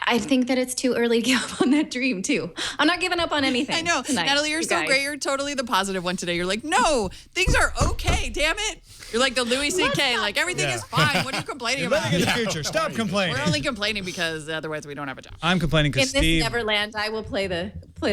it's too early to give up on that dream too. I'm not giving up on anything. I know. Tonight, Natalie, you're so great. You're totally the positive one today. You're like, no, things are okay, damn it. You're like the Louis C.K., like everything is fine. What are you complaining about? Living in the future. Stop complaining. We're only complaining because otherwise we don't have a job. I'm complaining because Steve... In this Neverland, I will play the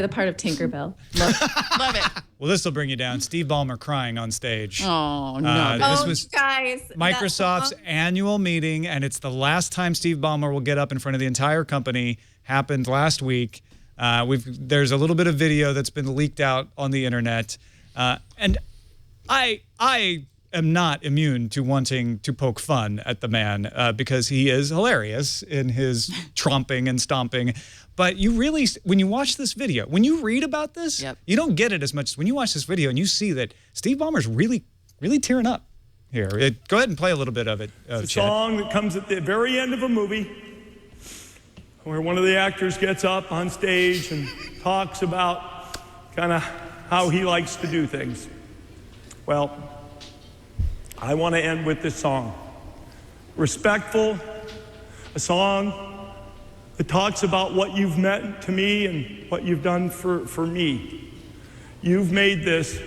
part of Tinkerbell. Love it. Well, this will bring you down. Steve Ballmer crying on stage. Oh, no. This was guys, Microsoft's annual meeting, and it's the last time Steve Ballmer will get up in front of the entire company. Happened last week. There's a little bit of video that's been leaked out on the internet. And I am not immune to wanting to poke fun at the man because he is hilarious in his tromping and stomping. But you really, when you watch this video, when you read about this, you don't get it as much as when you watch this video and you see that Steve Ballmer's really, really tearing up here. Go ahead and play a little bit of it, It's a song that comes at the very end of a movie where one of the actors gets up on stage and talks about kind of how he likes to do things. Well, I want to end with this song. Respectful, a song that talks about what you've meant to me and what you've done for me. You've made this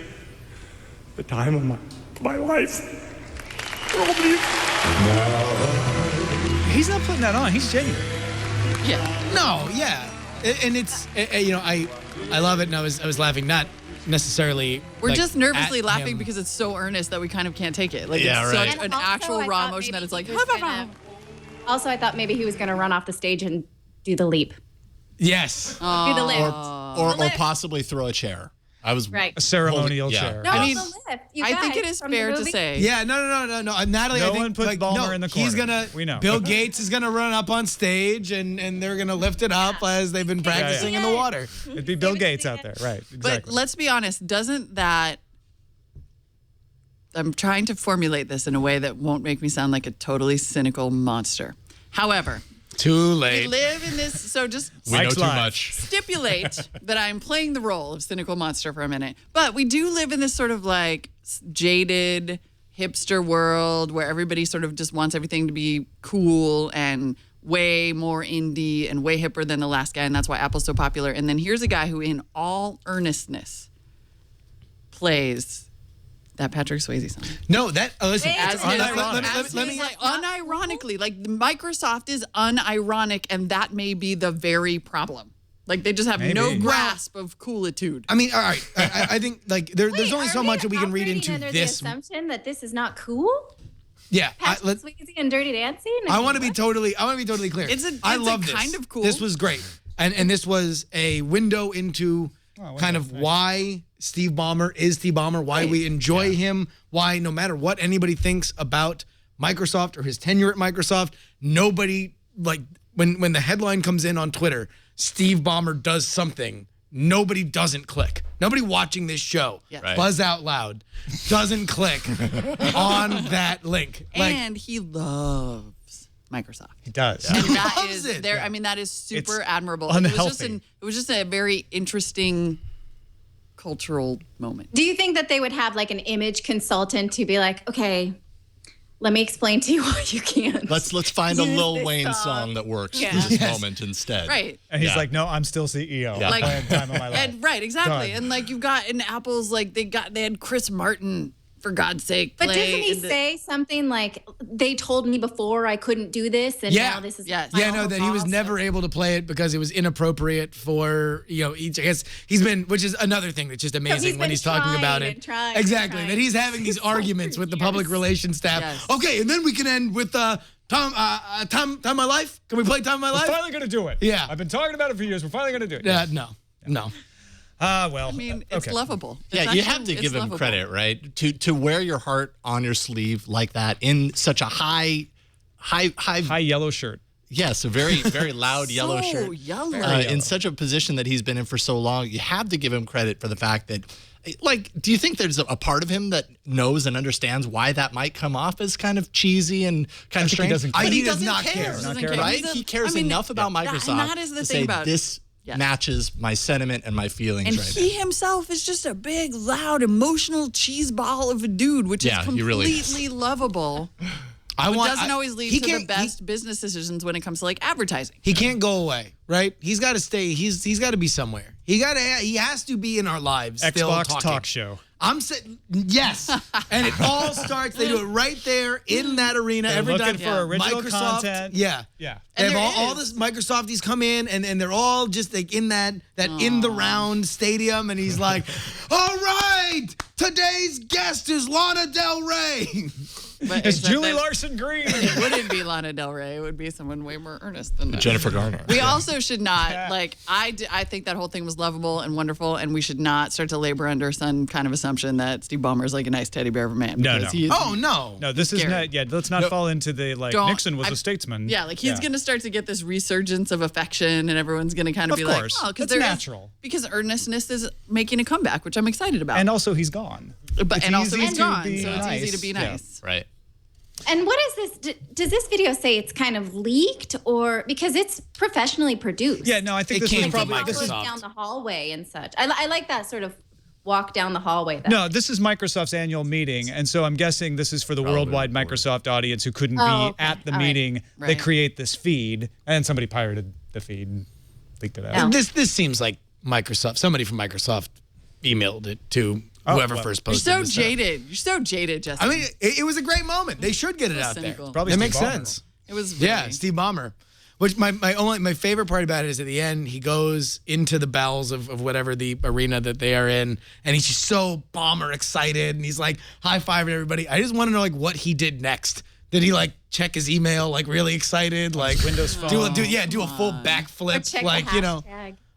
the time of my life. He's not putting that on. He's genuine. Yeah. No, yeah. And it's, I love it. And I was laughing, not necessarily. We're like, just nervously at laughing him. because it's so earnest that we kind of can't take it. Like, Yeah, it's right. such an also, actual I raw thought emotion that maybe it's like, he was gonna- Also, I thought maybe he was going to run off the stage and do the leap. Yes. Do the lift. Or possibly throw a chair. I was Right. A ceremonial Yeah. chair. No, I mean, the lift. You I think guys it is from the fair to movie? say. Yeah, no. Natalie, No I think one puts like, Ballmer no, in the He's corner. gonna. We know. Bill Gates is gonna run up on stage, and they're gonna lift it up as they've been practicing in the water. It'd be Bill Gates out there. Right. Exactly. But let's be honest, doesn't that. I'm trying to formulate this in a way that won't make me sound like a totally cynical monster. However, Too we late. live in this, so just We know too much. stipulate that I'm playing the role of cynical monster for a minute. But we do live in this sort of like jaded hipster world where everybody sort of just wants everything to be cool and way more indie and way hipper than the last guy, and that's why Apple's so popular. And then here's a guy who, in all earnestness, plays that Patrick Swayze song. No, that listen. As Let me. like unironically, like Microsoft is unironic, and that may be the very problem. Like they just have no Maybe. grasp of coolitude. I mean, all right. I think like there's only so much that we can read into under this. the assumption that this is not cool? Yeah, Patrick Swayze and Dirty Dancing? I want to be totally clear. I love this. kind of cool. This was great, and this was a window into kind of why Steve Ballmer is Steve Ballmer, why we enjoy him, why no matter what anybody thinks about Microsoft or his tenure at Microsoft, nobody like when the headline comes in on Twitter, Steve Ballmer does something. Nobody doesn't click. Nobody watching this show, buzz out loud, doesn't click on that link. And he loves Microsoft. He does. And that Loves is it. there. I mean, that is super It's admirable. unhealthy. It was just a very interesting cultural moment. Do you think that they would have like an image consultant to be like, okay, let me explain to you why you can't? Let's find a use Lil this Wayne song. song that works Yeah. for this moment instead. Right. And he's like, no, I'm still CEO. Yeah. I'm playing Time of My Life. And right, exactly. Done. And like you've got in Apple's like they had Chris Martin, for God's sake. But play doesn't he in the- say something like, they told me before I couldn't do this, and now this is Yes. my Yeah, no, own that he was boss? never able to play it because it was inappropriate for, each, I guess he's been, which is another thing that's just amazing when been he's talking trying about and it. trying Exactly, and that he's having these arguments with the public relations staff. Yes. Okay, and then we can end with Time of My Life. Can we play Time of My We're Life? finally going to do it. Yeah. I've been talking about it for years. We're finally going to do it. No. Well. I mean, it's lovable. Yeah, It's you actually- have to it's give him lovable. credit, right? To wear your heart on your sleeve like that in such a high yellow shirt. Yes, a very loud yellow So shirt. yellow. In such a position that he's been in for so long, you have to give him credit for the fact that, like, do you think there's a part of him that knows and understands why that might come off as kind of cheesy and kind of think he strange? doesn't But care. he He does doesn't not care, care. Doesn't care. right? He's a- He cares I mean, enough about that- Microsoft and that is the to thing say about- this Yes. matches my sentiment and my feelings And right he now. himself is just a big, loud, emotional cheese ball of a dude, which Yeah, is he really is. completely lovable. But doesn't always lead to the best business decisions when it comes to like advertising. He can't go away, right? He's got to stay. He's got to be somewhere. He has to be in our lives. still Xbox talking. talk show. I'm saying yes, and it all starts. They do it right there in that arena They're every looking time. for original Microsoft, content. Yeah, Yeah. They And have there all is. this Microsofties come in, and they're all just like in that in the round stadium, and he's like, "All right, today's guest is Lana Del Rey." But It's except Julie that Larson Green. It wouldn't be Lana Del Rey. It would be someone way more earnest than that. Jennifer Garner. We also should not, like, I think that whole thing was lovable and wonderful, and we should not start to labor under some kind of assumption that Steve Ballmer is like a nice teddy bear of a man. No, because no. he is- Oh no, No, this is Scary. not. Yeah, let's not fall into the like. Don't- Nixon was I- a statesman. Yeah, like he's going to start to get this resurgence of affection, and everyone's going to kind of Of be course. like, oh, because That's natural. because earnestness is making a comeback, which I'm excited about. And also, he's gone. But It's and also easy he's to gone, so be it's easy nice. to be Yeah. nice. Right. And what is this? Does this video say it's kind of leaked, or because it's professionally produced? Yeah, no, I think It this came was from probably this is Microsoft. down the hallway and such. I like that sort of walk down the hallway. no, this is Microsoft's annual meeting, and so I'm guessing this is for the worldwide Microsoft audience who couldn't Oh, be okay. at the All right. meeting. They Right. create this feed, and somebody pirated the feed and leaked it out. No. This seems like Microsoft. Somebody from Microsoft emailed it to whoever first You're posted so this stuff. jaded. You're so jaded, Justin. I mean, it was a great moment. They should get it out cynical. there. Probably That Steve makes Ballmer. sense. It was Steve Ballmer. Which my favorite part about it is at the end he goes into the bowels of whatever the arena that they are in, and he's just so Ballmer excited, and he's like high-fiving everybody. I just want to know like what he did next. Did he like check his email like really excited, like Windows Phone? do a full backflip, like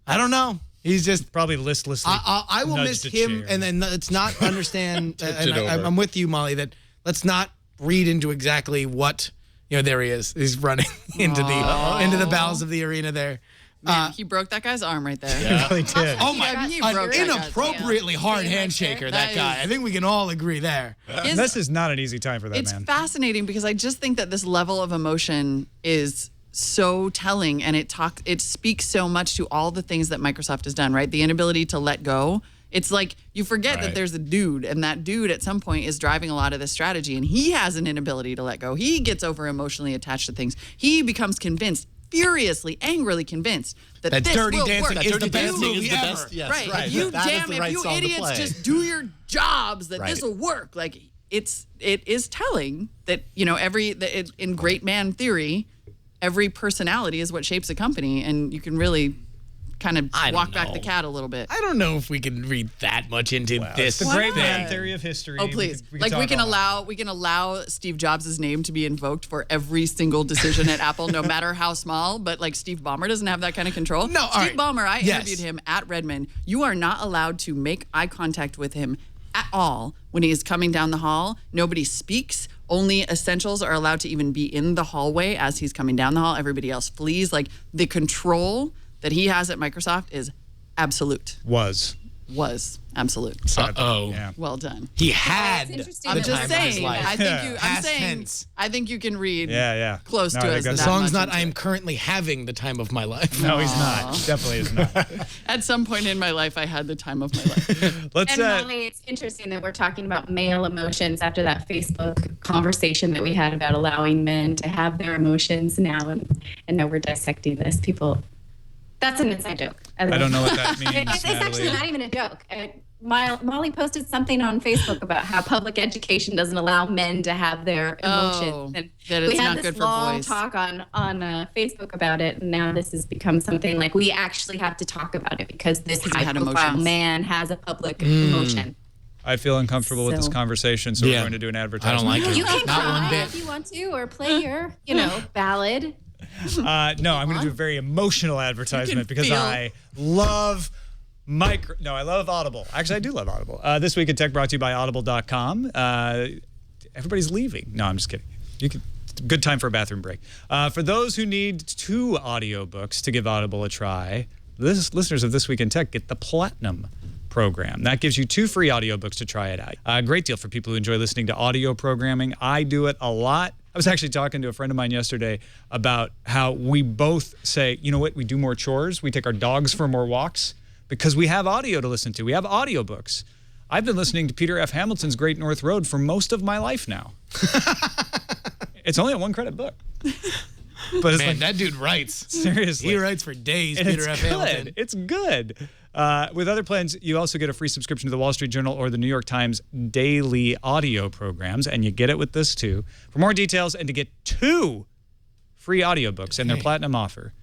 I don't know. He's just probably listlessly. I will miss him, and then let's not understand. And I'm with you, Molly. That let's not read into exactly what there he is. He's running into the bowels of the arena there. Man, he broke that guy's arm right there. He really did. Oh my! He An broke that guy's inappropriately hard handshaker. That guy. I think we can all agree there. This is not an easy time for that It's man. fascinating because I just think that this level of emotion is so telling, and it speaks so much to all the things that Microsoft has done, right? The inability to let go. It's like you forget that there's a dude, and that dude at some point is driving a lot of this strategy, and he has an inability to let go. He gets over emotionally attached to things. He becomes convinced, furiously, angrily convinced that this Dirty will Dancing work. is the best movie ever. Yes, Right. If you idiots just do your jobs, that this will work. Like it is telling that in great man theory, every personality is what shapes a company, and you can really kind of walk back the cat a little bit. I don't know if we can read that much into this. The great man theory of history. Oh please! We can allow Steve Jobs' name to be invoked for every single decision at Apple, no matter how small. But like Steve Ballmer doesn't have that kind of control. No, Steve Ballmer. I interviewed him at Redmond. You are not allowed to make eye contact with him at all when he is coming down the hall. Nobody speaks. Only essentials are allowed to even be in the hallway as he's coming down the hall. Everybody else flees. Like the control that he has at Microsoft is absolute. Was absolute. Yeah. Well done. He had. I'm just saying. I think you can read. Close to us. The song's not. I am currently having the time of my life. No, he's not. Definitely is not. At some point in my life, I had the time of my life. Molly, it's interesting that we're talking about male emotions after that Facebook conversation that we had about allowing men to have their emotions now, and now we're dissecting this. People. That's an inside joke. I don't know what that means. It's actually not even a joke. Molly posted something on Facebook about how public education doesn't allow men to have their emotions. And that it's we had not this good for long boys. talk on Facebook about it, and now this has become something like we actually have to talk about it because this high-profile man has a public emotion. I feel uncomfortable with this conversation, so we're going to do an advertisement. I don't like it. You can Not one cry bit. if you want to, or play your, ballad. No, I'm going to do a very emotional advertisement because I love I love Audible. Actually, I do love Audible. This Week in Tech brought to you by Audible.com. Everybody's leaving. No, I'm just kidding. Good time for a bathroom break. For those who need 2 audiobooks to give Audible a try, listeners of This Week in Tech get the Platinum program. That gives you 2 free audiobooks to try it out. A great deal for people who enjoy listening to audio programming. I do it a lot. I was actually talking to a friend of mine yesterday about how we both say, you know what, we do more chores. We take our dogs for more walks because we have audio to listen to. We have audiobooks. I've been listening to Peter F. Hamilton's Great North Road for most of my life now. It's only a 1-credit book. But it's that dude writes. Seriously. He writes for days, and Peter F. Hamilton. It's good. With other plans, you also get a free subscription to the Wall Street Journal or the New York Times daily audio programs, and you get it with this too. For more details and to get 2 free audiobooks and their Platinum offer.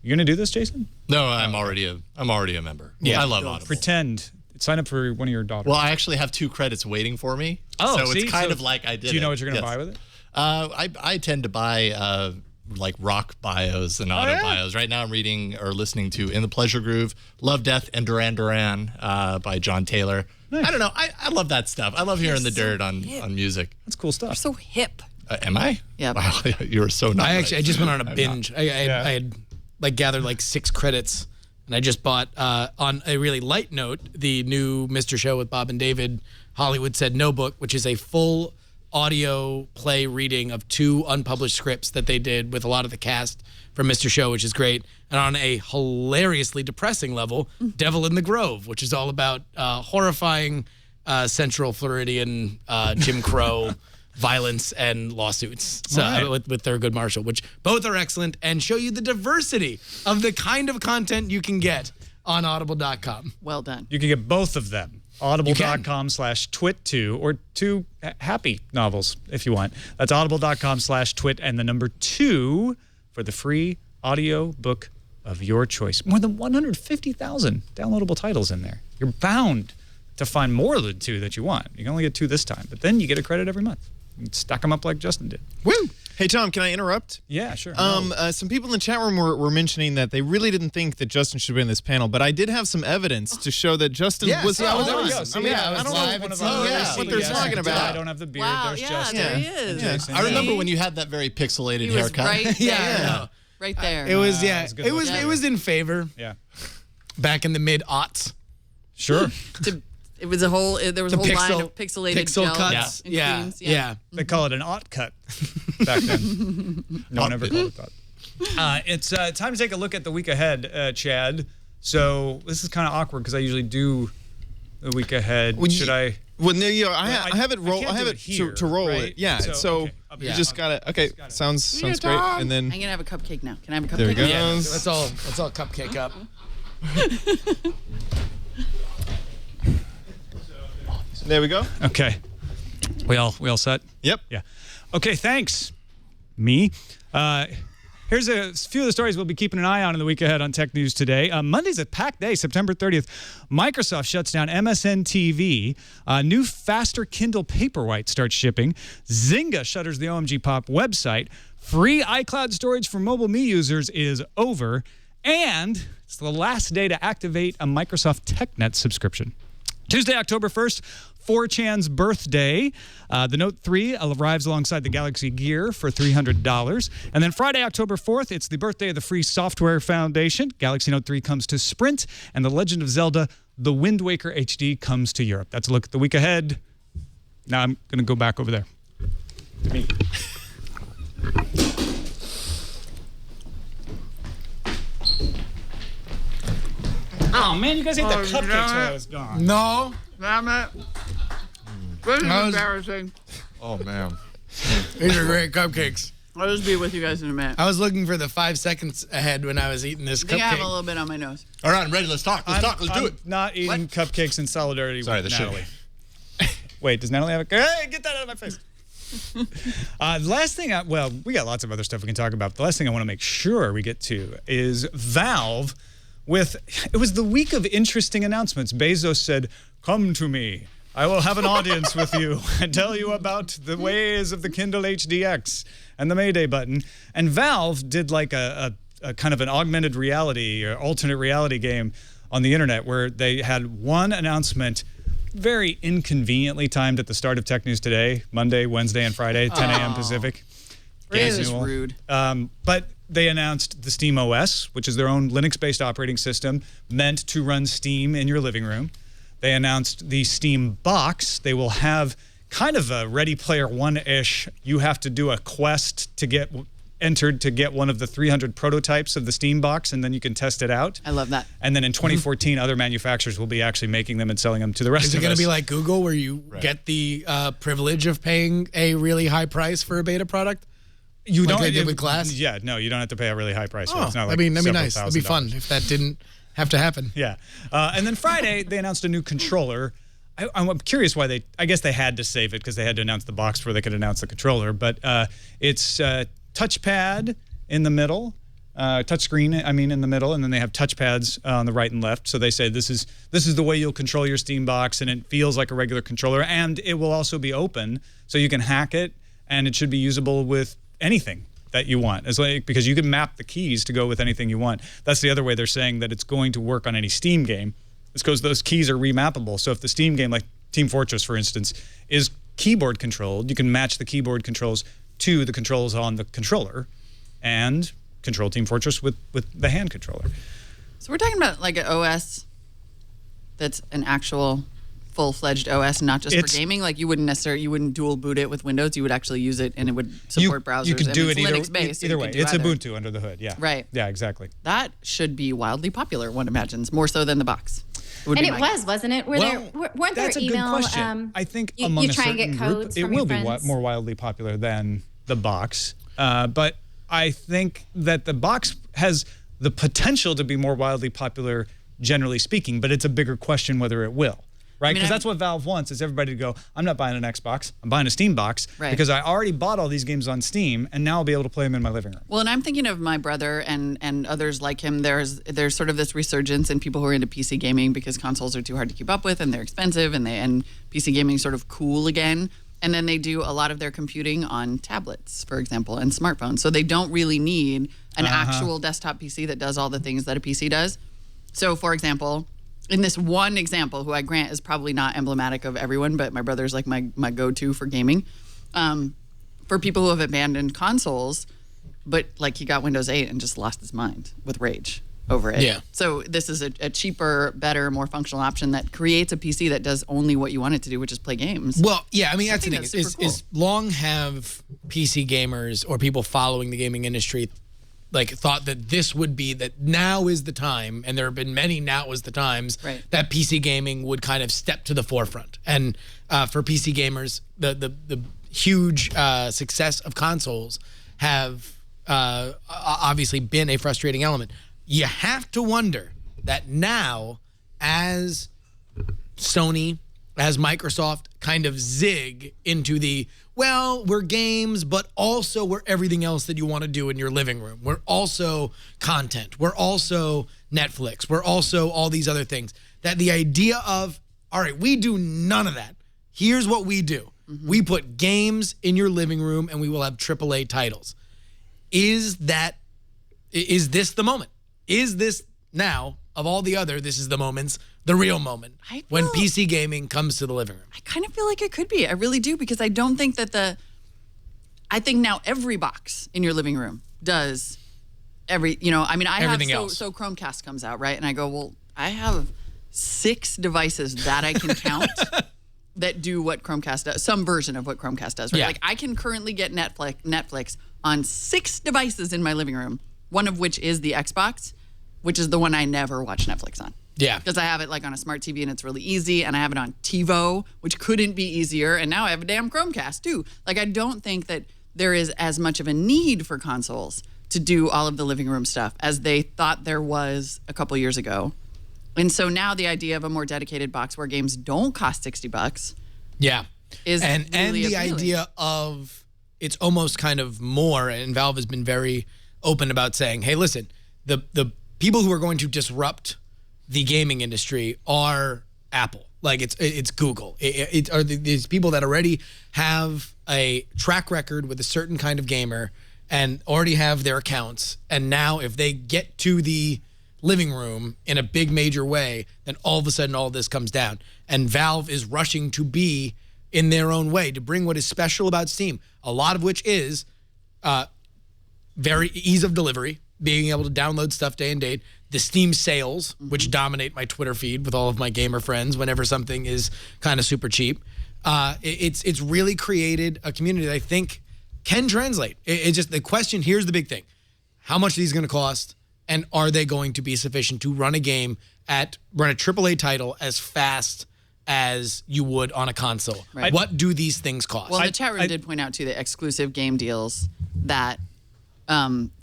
You going to do this, Jason? No, I'm already a member. Yeah, I love Audible. Pretend. Sign up for one of your daughters. Well, I actually have 2 credits waiting for me. Oh, so it's kind of like I did. Do you know what you're going to buy with it? I tend to buy like rock bios and auto bios. Right now I'm reading or listening to In the Pleasure Groove, Love, Death, and Duran Duran by John Taylor. Nice. I don't know. I love that stuff. I love hearing the dirt on music. That's cool stuff. You're so hip. Am I? Yeah. Wow, you were so nice. I just went on a binge. I had gathered 6 credits, and I just bought on a really light note the new Mr. Show with Bob and David, Hollywood Said No book, which is a full audio play reading of 2 unpublished scripts that they did with a lot of the cast from Mr. Show, which is great. And on a hilariously depressing level, Devil in the Grove, which is all about horrifying Central Floridian Jim Crow violence and lawsuits. So with Thurgood Marshall, which both are excellent and show you the diversity of the kind of content you can get on Audible.com. Well done. You can get both of them. audible.com/twit2 or 2 happy novels if you want. That's audible.com/twit and the number 2 for the free audio book of your choice. More than 150,000 downloadable titles in there. You're bound to find more than 2 that you want. You can only get 2 this time, but then you get a credit every month. You can stack them up like Justin did. Woo! Hey, Tom, can I interrupt? Yeah, sure. Some people in the chat room were mentioning that they really didn't think that Justin should be in this panel, but I did have some evidence to show that Justin was on. I was on. I don't know what they're talking about. I don't have the beard. Wow, There's yeah, Justin. there he is. Jason. I remember when you had that very pixelated He was haircut. right there. Yeah. Right there. It was it was in favor. Yeah. Back in the mid-aughts. Sure. There was a whole line of pixelated pixel gel cuts. and creams. Yeah. They call it an aught cut back then. No one ever called it that. It's time to take a look at the week ahead, Chad. So this is kind of awkward because I usually do the week ahead. Should I? Well, no, I have it roll. I have it here, to roll right? it. Yeah. So, You just gotta. Okay. Sounds great. And then I'm gonna have a cupcake now. Can I have a cupcake? there we go. Yeah. Let's all cupcake up. There we go. Okay. We all set? Yep. Yeah. Okay, thanks. Me. Here's a few of the stories we'll be keeping an eye on in the week ahead on Tech News Today. Monday's a packed day, September 30th. Microsoft shuts down MSN TV. New faster Kindle Paperwhite starts shipping. Zynga shutters the OMG Pop website. Free iCloud storage for mobile Me users is over. And it's the last day to activate a Microsoft TechNet subscription. Tuesday, October 1st, 4chan's birthday. The Note 3 arrives alongside the Galaxy Gear for $300. And then Friday, October 4th, it's the birthday of the Free Software Foundation. Galaxy Note 3 comes to Sprint, and The Legend of Zelda, The Wind Waker HD comes to Europe. That's a look at the week ahead. Now I'm going to go back over there. To me. Oh, man, you guys ate the cupcakes while I was gone. No. Damn it. This is embarrassing. Oh man. These are great cupcakes. I'll just be with you guys in a minute. I was looking for the 5 seconds ahead when I was eating this I think I have a cupcake. little bit on my nose. All right, I'm ready. Let's talk. Let's do it. Not eating cupcakes in solidarity Sorry, with the Natalie. Wait, does Natalie have a... Hey, get that out of my face. The last thing, we got lots of other stuff we can talk about. The last thing I want to make sure we get to is Valve it was the week of interesting announcements. Bezos said, "Come to me. I will have an audience with you and tell you about the ways of the Kindle HDX and the Mayday button." And Valve did like a kind of an augmented reality or alternate reality game on the internet where they had one announcement very inconveniently timed at the start of Tech News Today, Monday, Wednesday, and Friday, 10 a.m. Pacific. This is rude. But they announced the Steam OS, which is their own Linux-based operating system meant to run Steam in your living room. They announced the Steam Box. They will have kind of a Ready Player One-ish. You have to do a quest to get entered to get one of the 300 prototypes of the Steam Box, and then you can test it out. I love that. And then in 2014, other manufacturers will be actually making them and selling them to the rest of us. Is it going to be like Google where you get the privilege of paying a really high price for a beta product? You like don't they did with Glass? Yeah, no, you don't have to pay a really high price. Oh, it's not like that'd be nice. several That'd be fun $1,000s. if that didn't have to happen. Yeah. And then Friday, they announced a new controller. I'm curious why I guess they had to save it because they had to announce the box before they could announce the controller. But it's touchpad in the middle, touchscreen, in the middle, and then they have touchpads on the right and left. So they say this is the way you'll control your Steam Box, and it feels like a regular controller, and it will also be open, so you can hack it, and it should be usable with anything that you want, because you can map the keys to go with anything you want. That's the other way they're saying that it's going to work on any Steam game. It's because those keys are remappable. So if the Steam game, like Team Fortress, for instance, is keyboard controlled, you can match the keyboard controls to the controls on the controller and control Team Fortress with the hand controller. So we're talking about like an OS that's an actual full-fledged OS, not just for gaming. Like you wouldn't dual boot it with Windows. You would actually use it, and it would support browsers. You could do it Linux-based, either way. It's Ubuntu under the hood. Yeah. Right. Yeah. Exactly. That should be wildly popular. One imagines more so than the box. And it wasn't it? Weren't there that's email? A good question. I think you among a try and certain get codes group, it from will your be friends? more wildly popular than the box. But I think that the box has the potential to be more wildly popular, generally speaking. But it's a bigger question whether it will. right? Because that's what Valve wants, is everybody to go, I'm not buying an Xbox, I'm buying a Steam box, because I already bought all these games on Steam, and now I'll be able to play them in my living room. Well, and I'm thinking of my brother and others like him. There's sort of this resurgence in people who are into PC gaming because consoles are too hard to keep up with and they're expensive, and PC gaming is sort of cool again. And then they do a lot of their computing on tablets, for example, and smartphones. So they don't really need an actual desktop PC that does all the things that a PC does. So, for example, in this one example, who I grant is probably not emblematic of everyone, but my brother's like my go-to for gaming. For people who have abandoned consoles, but like he got Windows 8 and just lost his mind with rage over it. Yeah. So this is a cheaper, better, more functional option that creates a PC that does only what you want it to do, which is play games. Well, yeah, I mean, that's the thing. Is long have PC gamers or people following the gaming industry thought that this would be, that now is the time, and there have been many now is the times, that PC gaming would kind of step to the forefront. And for PC gamers, the huge success of consoles have obviously been a frustrating element. You have to wonder that now, as Sony, as Microsoft kind of zig into the, well, we're games, but also we're everything else that you want to do in your living room. We're also content. We're also Netflix. We're also all these other things. That the idea of, all right, we do none of that. Here's what we do. We put games in your living room and we will have AAA titles. Is this the moment? Is this now, of all the other, this is the moments, the real moment, when PC gaming comes to the living room? I kind of feel like it could be. I really do, because I don't think that I think now every box in your living room does I have so Chromecast comes out, right? And I go, well, I have 6 devices that I can count that do what Chromecast does, some version of what Chromecast does, right? Yeah. Like I can currently get Netflix on 6 devices in my living room, one of which is the Xbox, which is the one I never watch Netflix on. Yeah. Because I have it like on a smart TV and it's really easy, and I have it on TiVo, which couldn't be easier, and now I have a damn Chromecast too. Like I don't think that there is as much of a need for consoles to do all of the living room stuff as they thought there was a couple years ago. And so now the idea of a more dedicated box where games don't cost $60 is and really the appealing. idea of it's almost kind of more, and Valve has been very open about saying, hey, listen, the people who are going to disrupt the gaming industry are Apple. Like it's Google. It are these people that already have a track record with a certain kind of gamer and already have their accounts. And now if they get to the living room in a big major way, then all of a sudden all this comes down. And Valve is rushing to be in their own way to bring what is special about Steam, a lot of which is very ease of delivery, being able to download stuff day and date, the Steam sales, which dominate my Twitter feed with all of my gamer friends whenever something is kind of super cheap. It's really created a community that I think can translate. It's just the question, here's the big thing. How much are these going to cost? And are they going to be sufficient to run a game run a AAA title as fast as you would on a console? Right. What do these things cost? Well, the chat room did point out, too, the exclusive game deals that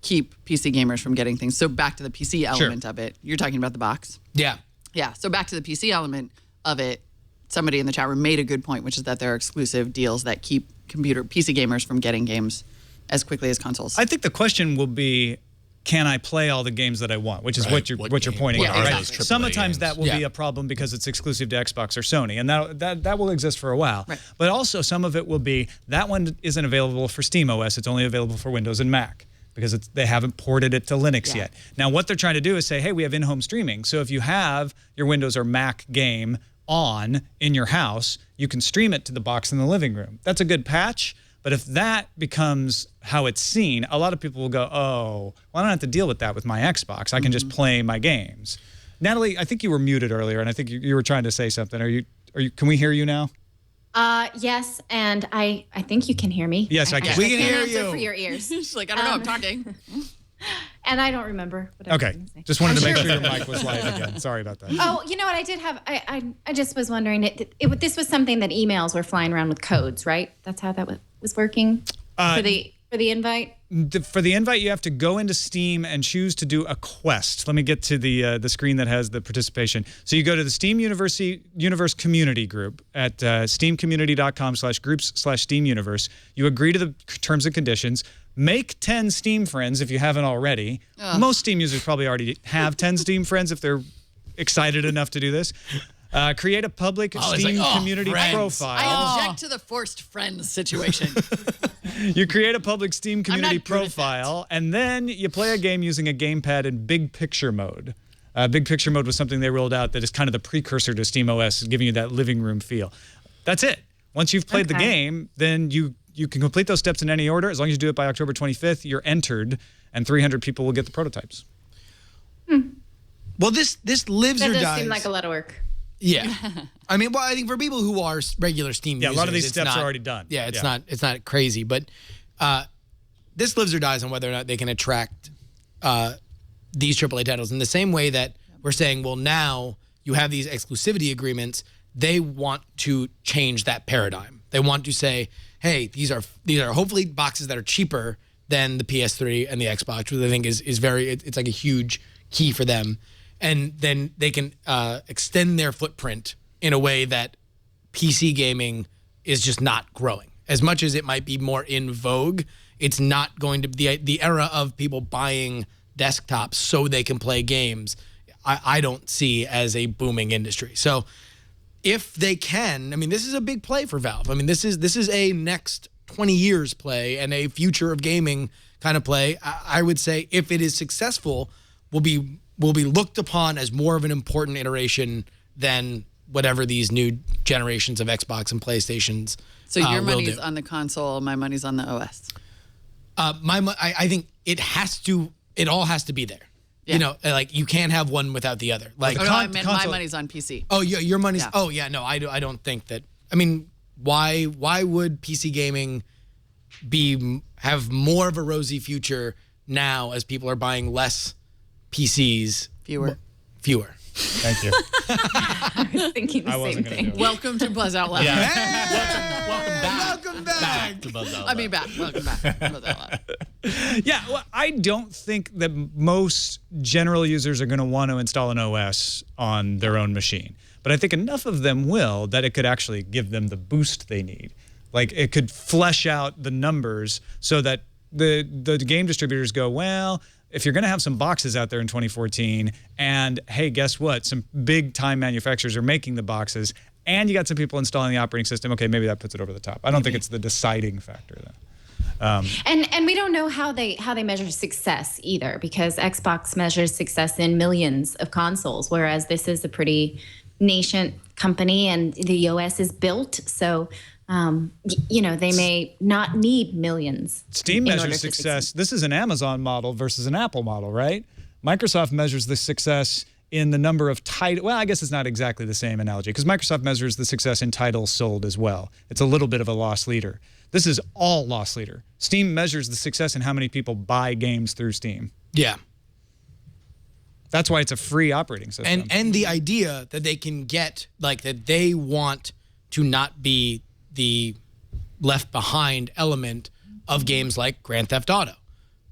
keep PC gamers from getting things. So back to the PC element of it. You're talking about the box? Yeah. Yeah. So back to the PC element of it, somebody in the chat room made a good point, which is that there are exclusive deals that keep PC gamers from getting games as quickly as consoles. I think the question will be, can I play all the games that I want? Which is what you're pointing out. Right? Exactly. Sometimes that will be a problem because it's exclusive to Xbox or Sony, and that will exist for a while. Right. But also some of it will be that one isn't available for SteamOS. It's only available for Windows and Mac because they haven't ported it to Linux yet. Now what they're trying to do is say, hey, we have in-home streaming. So if you have your Windows or Mac game on in your house, you can stream it to the box in the living room. That's a good patch. But if that becomes how it's seen, a lot of people will go, oh, well, I don't have to deal with that with my Xbox. I can just play my games. Natalie, I think you were muted earlier, and I think you were trying to say something. Are you? Can we hear you now? Yes, and I think you can hear me. Yes, I can. We can hear answer you. for your ears. She's like, I don't know, I'm talking. And I don't remember what I was going to say. Just wanted to make sure your mic was live again. Sorry about that. Oh, you know what? I did have. I just was wondering. This was something that emails were flying around with codes, right? That's how that was working for the invite. For the invite, you have to go into Steam and choose to do a quest. Let me get to the screen that has the participation. So you go to the Steam Universe community group at steamcommunity.com/groups/Steam Universe. You agree to the terms and conditions. Make 10 Steam friends if you haven't already. Most Steam users probably already have 10 Steam friends if they're excited enough to do this. Create a public Steam community profile. I object to the forced friends situation. You create a public Steam community profile, and then you play a game using a gamepad in Big Picture mode. Big Picture mode was something they rolled out that is kind of the precursor to SteamOS, giving you that living room feel. That's it. Once you've played the game, then you can complete those steps in any order. As long as you do it by October 25th, you're entered, and 300 people will get the prototypes. Well, this lives or That does dies. seem like a lot of work. Yeah. I mean, well, I think for people who are regular Steam users, a lot of these it's steps not- are already done. Yeah, it's not crazy, but this lives or dies on whether or not they can attract these AAA titles in the same way that we're saying, well, now you have these exclusivity agreements. They want to change that paradigm. They want to say, hey, these are hopefully boxes that are cheaper than the PS3 and the Xbox, which I think is very, it's like a huge key for them. And then they can extend their footprint in a way that PC gaming is just not growing. As much as it might be more in vogue, it's not going to be the era of people buying desktops so they can play games. I don't see as a booming industry. So if they can, I mean, this is a big play for Valve. I mean, this is a next 20 years play and a future of gaming kind of play. I would say if it is successful, will be looked upon as more of an important iteration than whatever these new generations of Xbox and PlayStations. So your money's on the console, my money's on the OS. I think it all has to be there. Yeah. You know, like you can't have one without the other. Like I meant my money's on PC. Oh, your money's. Yeah. Oh, yeah. No, I don't think that. I mean, why would PC gaming have more of a rosy future now as people are buying less PCs? Fewer. Thank you. I was thinking the same thing. Welcome to Buzz Out Loud. Yeah. Hey, welcome back to Buzz Out Loud. I mean, welcome back to Buzz Out Loud. Yeah, well, I don't think that most general users are going to want to install an OS on their own machine. But I think enough of them will that it could actually give them the boost they need. Like it could flesh out the numbers so that the game distributors go, well, if you're going to have some boxes out there in 2014 and hey, guess what? Some big time manufacturers are making the boxes and you got some people installing the operating system. Okay, maybe that puts it over the top. I don't think it's the deciding factor though. And we don't know how they measure success either, because Xbox measures success in millions of consoles, whereas this is a pretty nascent company and the OS is built. So, they may not need millions. Steam measures success. This is an Amazon model versus an Apple model, right? Microsoft measures the success in the number of titles. Well, I guess it's not exactly the same analogy because Microsoft measures the success in titles sold as well. It's a little bit of a loss leader. This is all loss leader. Steam measures the success in how many people buy games through Steam. Yeah. That's why it's a free operating system. And the idea that they can get, like, that they want to not be the left behind element of games like Grand Theft Auto.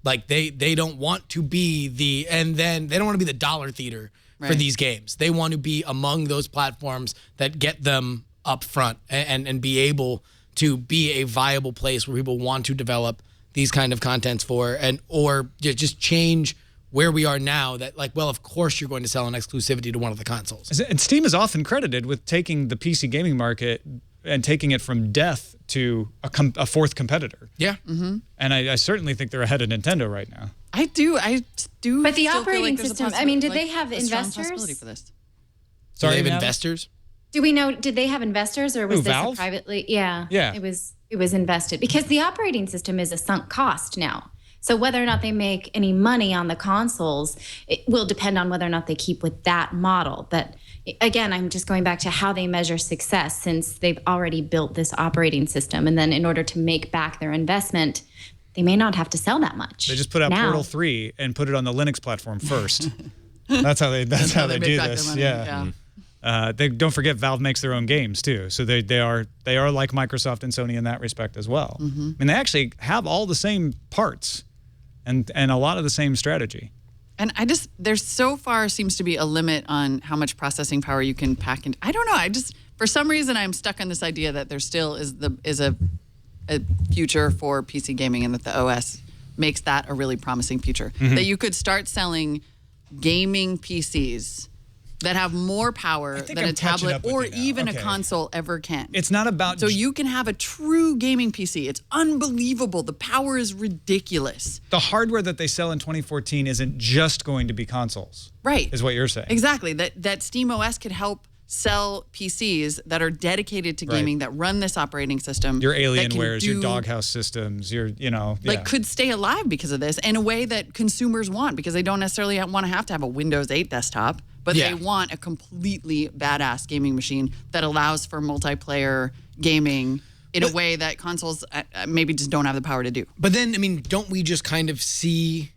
Like they don't want to be they don't want to be the dollar theater for these games. They want to be among those platforms that get them up front and be able to be a viable place where people want to develop these kind of contents for, or just change where we are now that, like, well, of course you're going to sell an exclusivity to one of the consoles. And Steam is often credited with taking the PC gaming market and taking it from death to a fourth competitor. Yeah. Mm-hmm. And I certainly think they're ahead of Nintendo right now. I do. But the still feel operating like there's a system, I mean, did they have investors? Possibility for this. Sorry, they have investors? Do we know, did they have investors or was this Valve? a privately? Yeah. Yeah. It was invested because the operating system is a sunk cost now. So whether or not they make any money on the consoles, it will depend on whether or not they keep with that model. But again, I'm just going back to how they measure success since they've already built this operating system. And then in order to make back their investment, they may not have to sell that much. They just put out now. Portal 3 and put it on the Linux platform first. That's how they do make back this. their money. Yeah. They don't forget Valve makes their own games too, so they are like Microsoft and Sony in that respect as well. I mean, they actually have all the same parts and a lot of the same strategy. And there's so far seems to be a limit on how much processing power you can pack in. I don't know. For some reason, I'm stuck on this idea that there still is a future for PC gaming, and that the OS makes that a really promising future. That you could start selling gaming PCs that have more power than a tablet or even a console ever can. It's not about... So you can have a true gaming PC. It's unbelievable. The power is ridiculous. The hardware that they sell in 2014 isn't just going to be consoles. Right. Is what you're saying. Exactly. That SteamOS could help sell PCs that are dedicated to gaming, that run this operating system. Your Alienwares, your Doghouse systems, could stay alive because of this in a way that consumers want, because they don't necessarily want to have a Windows 8 desktop, but they want a completely badass gaming machine that allows for multiplayer gaming in a way that consoles maybe just don't have the power to do. But then, I mean, don't we just kind of see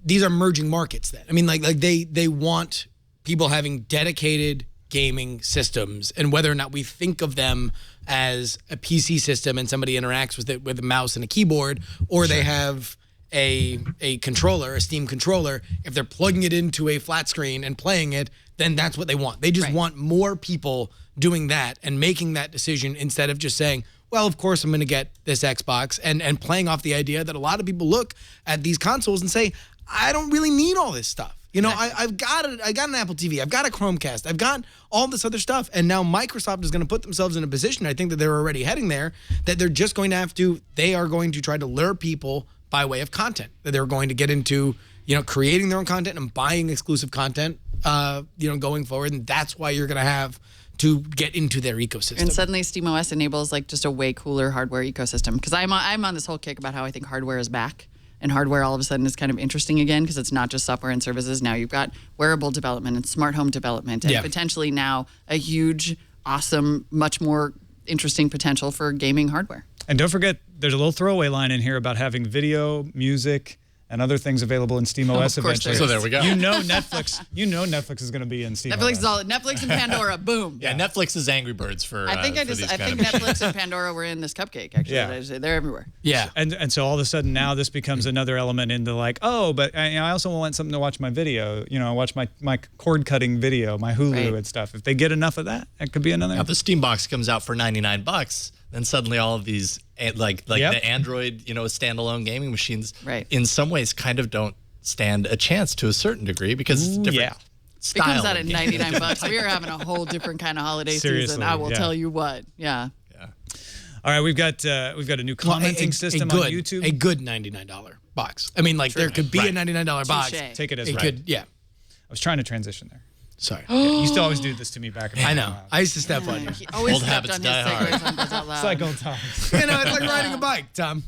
these are merging markets then? I mean, like they want people having dedicated gaming systems, and whether or not we think of them as a PC system and somebody interacts with it with a mouse and a keyboard, or they have a controller, a Steam controller, if they're plugging it into a flat screen and playing it, then that's what they want. They just want more people doing that and making that decision instead of just saying, well, of course I'm going to get this Xbox, and playing off the idea that a lot of people look at these consoles and say, I don't really need all this stuff. You know, I got an Apple TV, I've got a Chromecast, I've got all this other stuff, and now Microsoft is going to put themselves in a position, I think that they're already heading there, that they're just going to they are going to try to lure people by way of content, that they're going to get into, creating their own content and buying exclusive content, going forward, and that's why you're going to have to get into their ecosystem. And suddenly SteamOS enables just a way cooler hardware ecosystem, because I'm on this whole kick about how I think hardware is back. And hardware all of a sudden is kind of interesting again, because it's not just software and services. Now you've got wearable development and smart home development, and potentially now a huge, awesome, much more interesting potential for gaming hardware. And don't forget, there's a little throwaway line in here about having video, music, and other things available in SteamOS eventually. So there we go. Netflix is going to be in SteamOS. Netflix is all Netflix and Pandora. Boom. Yeah, Netflix is Angry Birds for. I think Netflix and Pandora were in this cupcake. Actually, they're everywhere. Yeah, and so all of a sudden now this becomes another element into but I also want something to watch my video. Watch my cord cutting video, my Hulu and stuff. If they get enough of that, it could be another. Now, if the Steam box comes out for $99, then suddenly all of these the Android, standalone gaming machines, in some ways kind of don't stand a chance to a certain degree, because it's different. It comes out at $99. We are having a whole different kind of holiday season. I will tell you what. Yeah. All right, we've got a new commenting system on YouTube. A good $99 box. I mean, there could be a $99 box. Take it as I was trying to transition there. Sorry. You used to always do this to me back in the I know. I used to step on you. He always stepped on his segues on Buzz Out Loud. It's like old times. It's like riding a bike, Tom.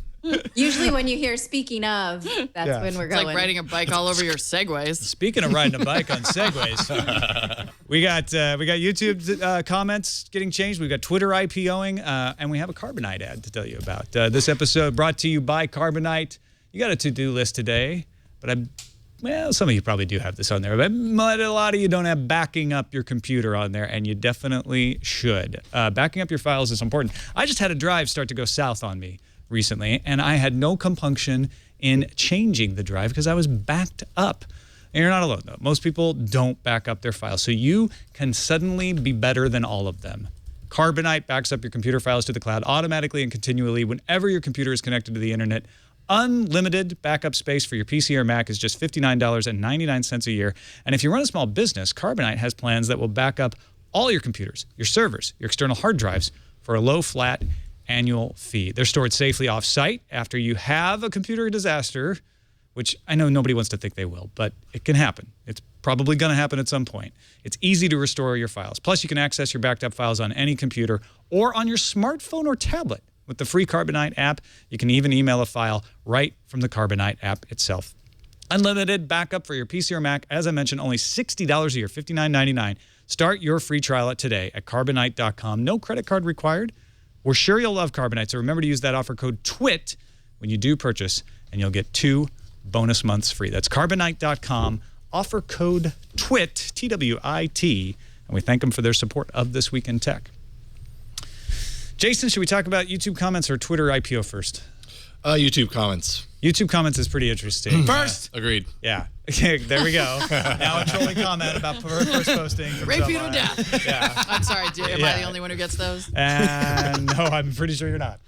Usually when you hear speaking of, that's when we're going. It's like riding a bike all over your segues. Speaking of riding a bike on segues, we got YouTube comments getting changed. We've got Twitter IPOing, and we have a Carbonite ad to tell you about. This episode brought to you by Carbonite. You got a to-do list today, but some of you probably do have this on there, but a lot of you don't have backing up your computer on there, and you definitely should. Backing up your files is important. I just had a drive start to go south on me recently, and I had no compunction in changing the drive because I was backed up. And you're not alone, though. Most people don't back up their files, so you can suddenly be better than all of them. Carbonite backs up your computer files to the cloud automatically and continually whenever your computer is connected to the internet. Unlimited backup space for your PC or Mac is just $59.99 a year. And if you run a small business, Carbonite has plans that will back up all your computers, your servers, your external hard drives for a low, flat annual fee. They're stored safely off-site after you have a computer disaster, which I know nobody wants to think they will, but it can happen. It's probably going to happen at some point. It's easy to restore your files. Plus, you can access your backed up files on any computer or on your smartphone or tablet. With the free Carbonite app, you can even email a file right from the Carbonite app itself. Unlimited backup for your PC or Mac. As I mentioned, only $60 a year, $59.99. Start your free trial today at Carbonite.com. No credit card required. We're sure you'll love Carbonite, so remember to use that offer code TWiT when you do purchase, and you'll get 2 bonus months free. That's Carbonite.com. Offer code TWiT, T-W-I-T. And And we thank them for their support of This Week in Tech. Jason, should we talk about YouTube comments or Twitter IPO first? YouTube comments. YouTube comments is pretty interesting. First. Agreed. Yeah. There we go. Now a trolling comment about first posting. Rape you to death. Yeah. I'm sorry, am I the only one who gets those? No, I'm pretty sure you're not.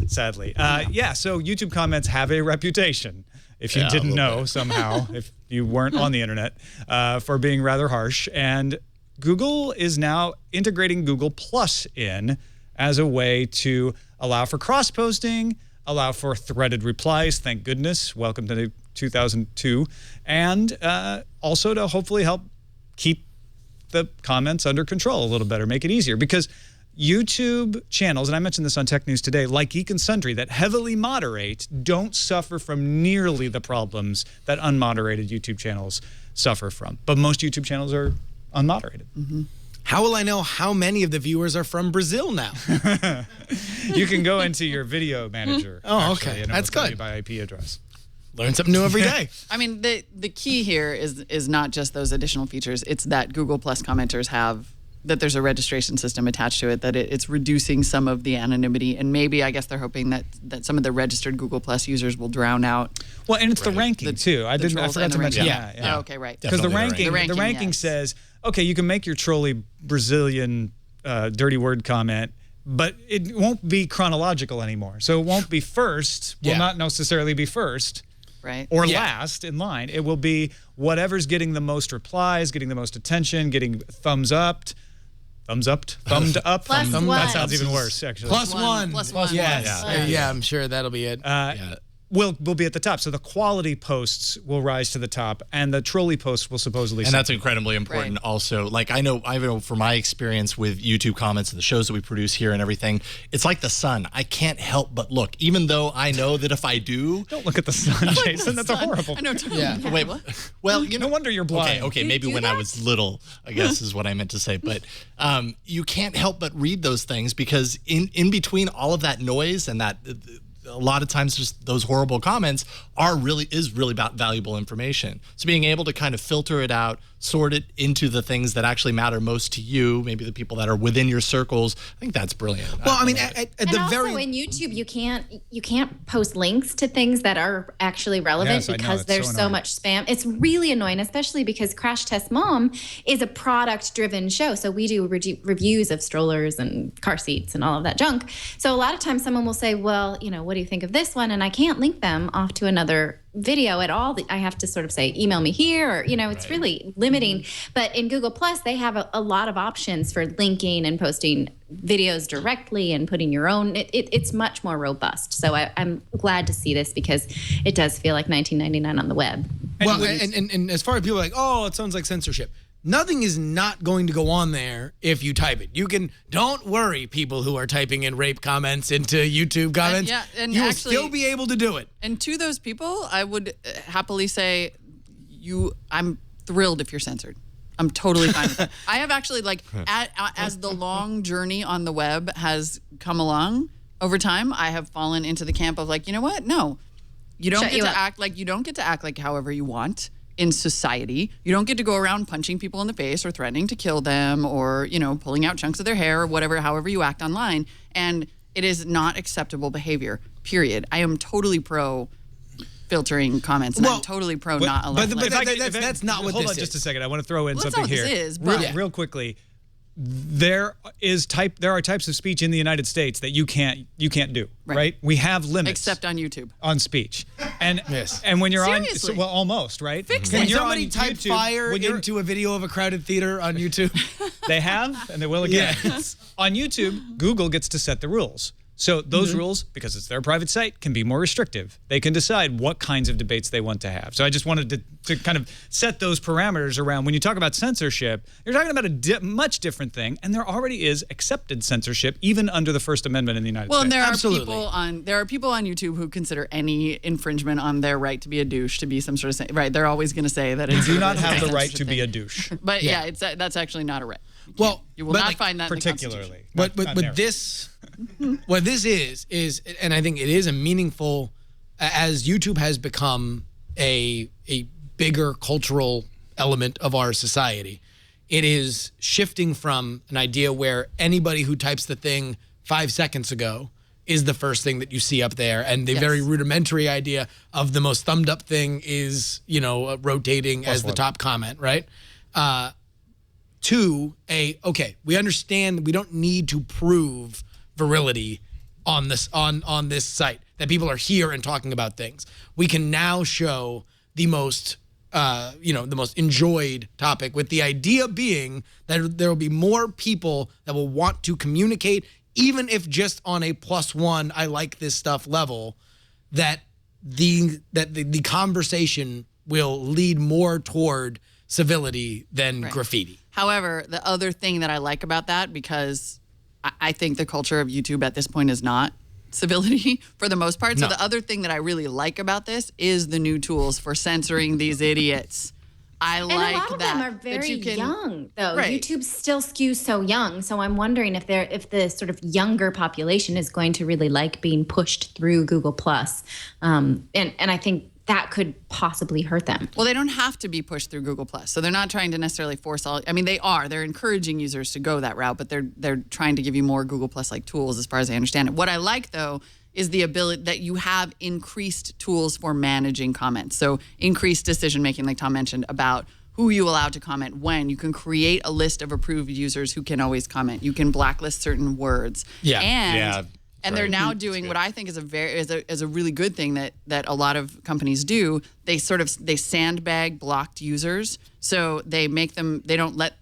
Sadly. So YouTube comments have a reputation, if you didn't know somehow, if you weren't on the internet, for being rather harsh. And Google is now integrating Google Plus in as a way to allow for cross-posting, allow for threaded replies, thank goodness, welcome to 2002, and also to hopefully help keep the comments under control a little better, make it easier. Because YouTube channels, and I mentioned this on Tech News Today, like Geek and Sundry, that heavily moderate don't suffer from nearly the problems that unmoderated YouTube channels suffer from. But most YouTube channels are unmoderated. Mm-hmm. How will I know how many of the viewers are from Brazil now? You can go into your video manager. Oh, okay. And That's it'll tell good. you by IP address. Learn something new every day. I mean, the key here is not just those additional features. It's that Google Plus commenters have, that there's a registration system attached to it, that it's reducing some of the anonymity. And maybe, I guess they're hoping that some of the registered Google Plus users will drown out. Well, and it's the ranking, too. I forgot to mention that. Yeah. Oh, okay, right. Because the ranking yes. says, okay, you can make your trolly Brazilian dirty word comment, but it won't be chronological anymore. So it won't be first, will not necessarily be first. Right. Or last in line. It will be whatever's getting the most replies, getting the most attention, getting thumbs up. Thumbed up. Plus one. That sounds even worse, actually. Plus one. Plus one. Yes. Yeah, I'm sure that'll be it. Will be at the top. So the quality posts will rise to the top, and the trolley posts will supposedly. And that's incredibly important. Right. Also, like I know from my experience with YouTube comments and the shows that we produce here and everything, it's like the sun. I can't help but look, even though I know that if I do, don't look at the sun, Jason. That's horrible. I know. Totally. Wait. Well, no wonder you're blind. Okay. Maybe when I was little, I guess is what I meant to say. But you can't help but read those things because in between all of that noise and that. A lot of times just those horrible comments is really about valuable information. So being able to kind of filter it out, sort it into the things that actually matter most to you, maybe the people that are within your circles, I think that's brilliant. Well, I mean, at the also in YouTube, you can't post links to things that are actually relevant because there's so much spam. It's really annoying, especially because Crash Test Mom is a product-driven show. So we do reviews of strollers and car seats and all of that junk. So a lot of times someone will say, well, what do you think of this one? And I can't link them off to another video at all. I have to sort of say, email me here, or, it's really limiting. But in Google Plus, they have a lot of options for linking and posting videos directly and putting your own. It's much more robust. So I'm glad to see this because it does feel like 1999 on the web. Well, and as far as people are like, oh, it sounds like censorship. Nothing is not going to go on there if you type it. Don't worry, people who are typing in rape comments into YouTube comments. And you will actually, still be able to do it. And to those people, I would happily say, I'm thrilled if you're censored. I'm totally fine with that. I have actually, as the long journey on the web has come along over time, I have fallen into the camp of you know what? No, you don't get to act like however you want. In society, you don't get to go around punching people in the face or threatening to kill them or, pulling out chunks of their hair or whatever, however you act online. And it is not acceptable behavior, period. I am totally pro filtering comments and I'm totally pro not allowing. But that's not what this is. Hold on just a second. I want to throw in something here. This is, real quickly. There are types of speech in the United States that you can't do, right? We have limits. Except on YouTube. On speech. And and when you're Seriously? on almost, right? Fix Can it. somebody type fire into a video of a crowded theater on YouTube? They have, and they will again. Yes. On YouTube, Google gets to set the rules. So those rules, because it's their private site, can be more restrictive. They can decide what kinds of debates they want to have. So I just wanted to kind of set those parameters around. When you talk about censorship, you're talking about a much different thing, and there already is accepted censorship, even under the First Amendment in the United States. Well, and there are people on YouTube who consider any infringement on their right to be a douche to be some sort of right. They're always going to say that it's you do not have the right to be a douche. But that's actually not a right. You will not find that particularly. In the Constitution. But this. What this is, and I think it is a meaningful, as YouTube has become a bigger cultural element of our society, it is shifting from an idea where anybody who types the thing 5 seconds ago is the first thing that you see up there, and the very rudimentary idea of the most thumbed up thing is, rotating as the top comment, right? To okay, we understand we don't need to prove virility on this site, that people are here and talking about things. We can now show the most the most enjoyed topic, with the idea being that there will be more people that will want to communicate, even if just on a +1 I like this stuff level, that the conversation will lead more toward civility than graffiti. However, the other thing that I like about that, because I think the culture of YouTube at this point is not civility for the most part. So the other thing that I really like about this is the new tools for censoring these idiots. I like that. And a lot of them are very young, though. Right. YouTube still skews so young. So I'm wondering if the sort of younger population is going to really like being pushed through Google+. And I think that could possibly hurt them. Well, they don't have to be pushed through Google+. So they're not trying to necessarily force all. I mean, they are. They're encouraging users to go that route, but they're trying to give you more Google+ like tools, as far as I understand it. What I like, though, is the ability that you have increased tools for managing comments. So increased decision making, like Tom mentioned, about who you allow to comment when. You can create a list of approved users who can always comment. You can blacklist certain words. And they're now doing what I think is a really good thing that a lot of companies do. They sandbag blocked users, so they don't let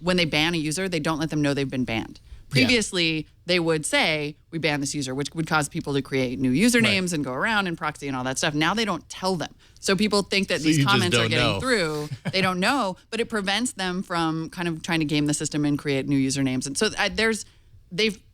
when they ban a user, they don't let them know they've been banned. Previously, they would say, we ban this user, which would cause people to create new usernames and go around and proxy and all that stuff. Now they don't tell them. So people think that these comments are getting through. They don't know, but it prevents them from kind of trying to game the system and create new usernames. And so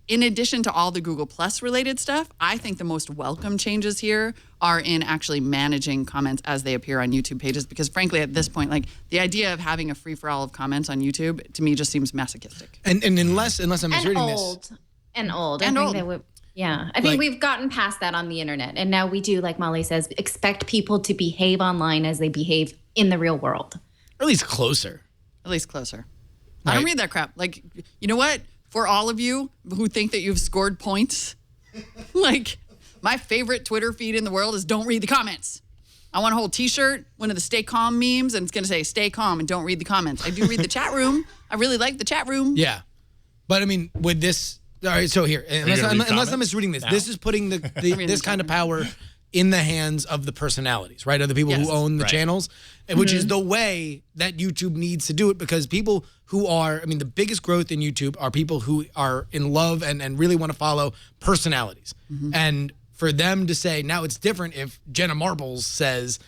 in addition to all the Google Plus related stuff, I think the most welcome changes here are in actually managing comments as they appear on YouTube pages. Because frankly, at this point, like the idea of having a free-for-all of comments on YouTube, to me, just seems masochistic. And unless I'm misreading this. I think we've gotten past that on the internet. And now we do, like Molly says, expect people to behave online as they behave in the real world. Or at least closer. Right. I don't read that crap. Like, you know what? For all of you who think that you've scored points, like my favorite Twitter feed in the world is don't read the comments. I want a whole t-shirt, one of the stay calm memes, and it's going to say stay calm and don't read the comments. I do read the chat room. I really like the chat room. Yeah. But I mean, with this, all right, so here, unless I'm misreading this, this is putting this kind of power in the hands of the personalities, right? Of the people who own the channels, which is the way that YouTube needs to do it, because people who are, the biggest growth in YouTube are people who are in love and really want to follow personalities. And for them to say, now it's different if Jenna Marbles says,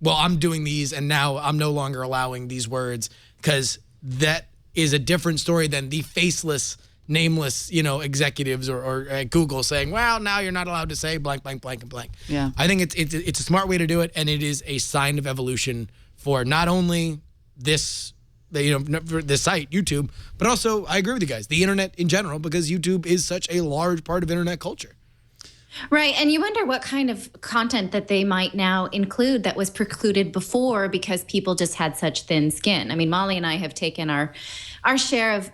well, I'm doing these and now I'm no longer allowing these words, because that is a different story than the faceless, nameless, executives or at Google saying, well, now you're not allowed to say blank, blank, blank, and blank. Yeah. I think it's a smart way to do it, and it is a sign of evolution for not only this site, YouTube, but also, I agree with you guys, the internet in general, because YouTube is such a large part of internet culture. Right. And you wonder what kind of content that they might now include that was precluded before because people just had such thin skin. I mean, Molly and I have taken our share of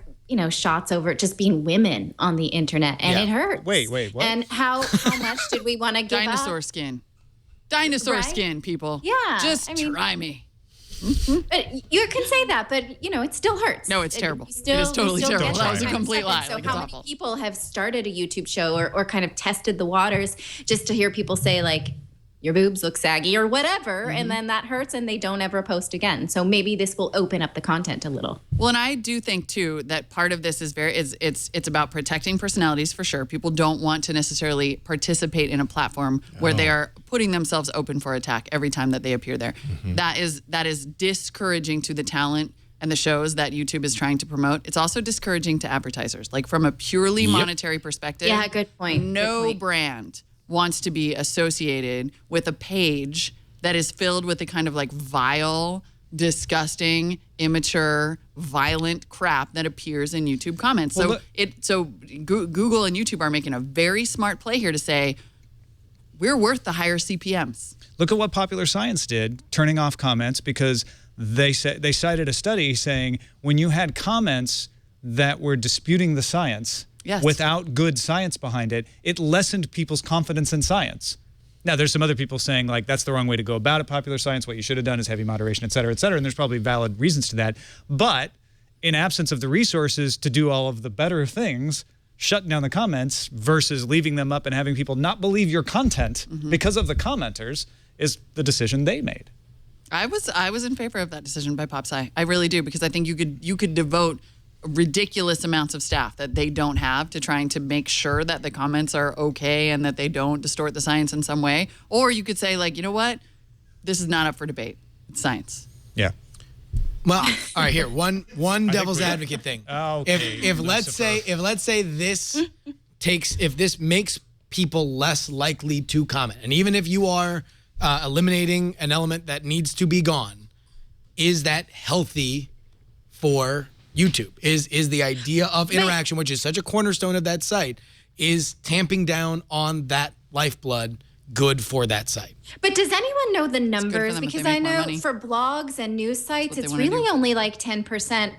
shots over it just being women on the internet, and it hurts. Wait, what? And how much did we want to give Dinosaur up? skin. Dinosaur skin, people. Yeah. Just try me. But you can say that, but it still hurts. No, it's terrible. It is totally terrible. That was a complete lie. So like, how many people have started a YouTube show or kind of tested the waters just to hear people say, like, your boobs look saggy or whatever, and then that hurts and they don't ever post again. So maybe this will open up the content a little. Well, and I do think too that part of this is it's about protecting personalities for sure. People don't want to necessarily participate in a platform where they are putting themselves open for attack every time that they appear there. That is discouraging to the talent and the shows that YouTube is trying to promote. It's also discouraging to advertisers. Like from a purely monetary perspective. Yeah, good point. No brand wants to be associated with a page that is filled with the kind of like vile, disgusting, immature, violent crap that appears in YouTube comments. Well, So Google and YouTube are making a very smart play here to say, we're worth the higher CPMs. Look at what Popular Science did, turning off comments, because they cited a study saying when you had comments that were disputing the science without good science behind it, it lessened people's confidence in science. Now, there's some other people saying, like, that's the wrong way to go about it, popular science. What you should have done is heavy moderation, et cetera, and there's probably valid reasons to that. But in absence of the resources to do all of the better things, shutting down the comments versus leaving them up and having people not believe your content because of the commenters is the decision they made. I was in favor of that decision by PopSci. I really do, because I think you could devote ridiculous amounts of staff that they don't have to trying to make sure that the comments are okay and that they don't distort the science in some way. Or you could say, like, you know what? This is not up for debate. It's science. Yeah. Well, all right, here, one devil's advocate thing. Okay, if let's say this makes people less likely to comment, and even if you are eliminating an element that needs to be gone, is that healthy for YouTube? Is the idea of interaction, which is such a cornerstone of that site, is tamping down on that lifeblood good for that site? But does anyone know the numbers? Because I know for blogs and news sites, it's really only like 10%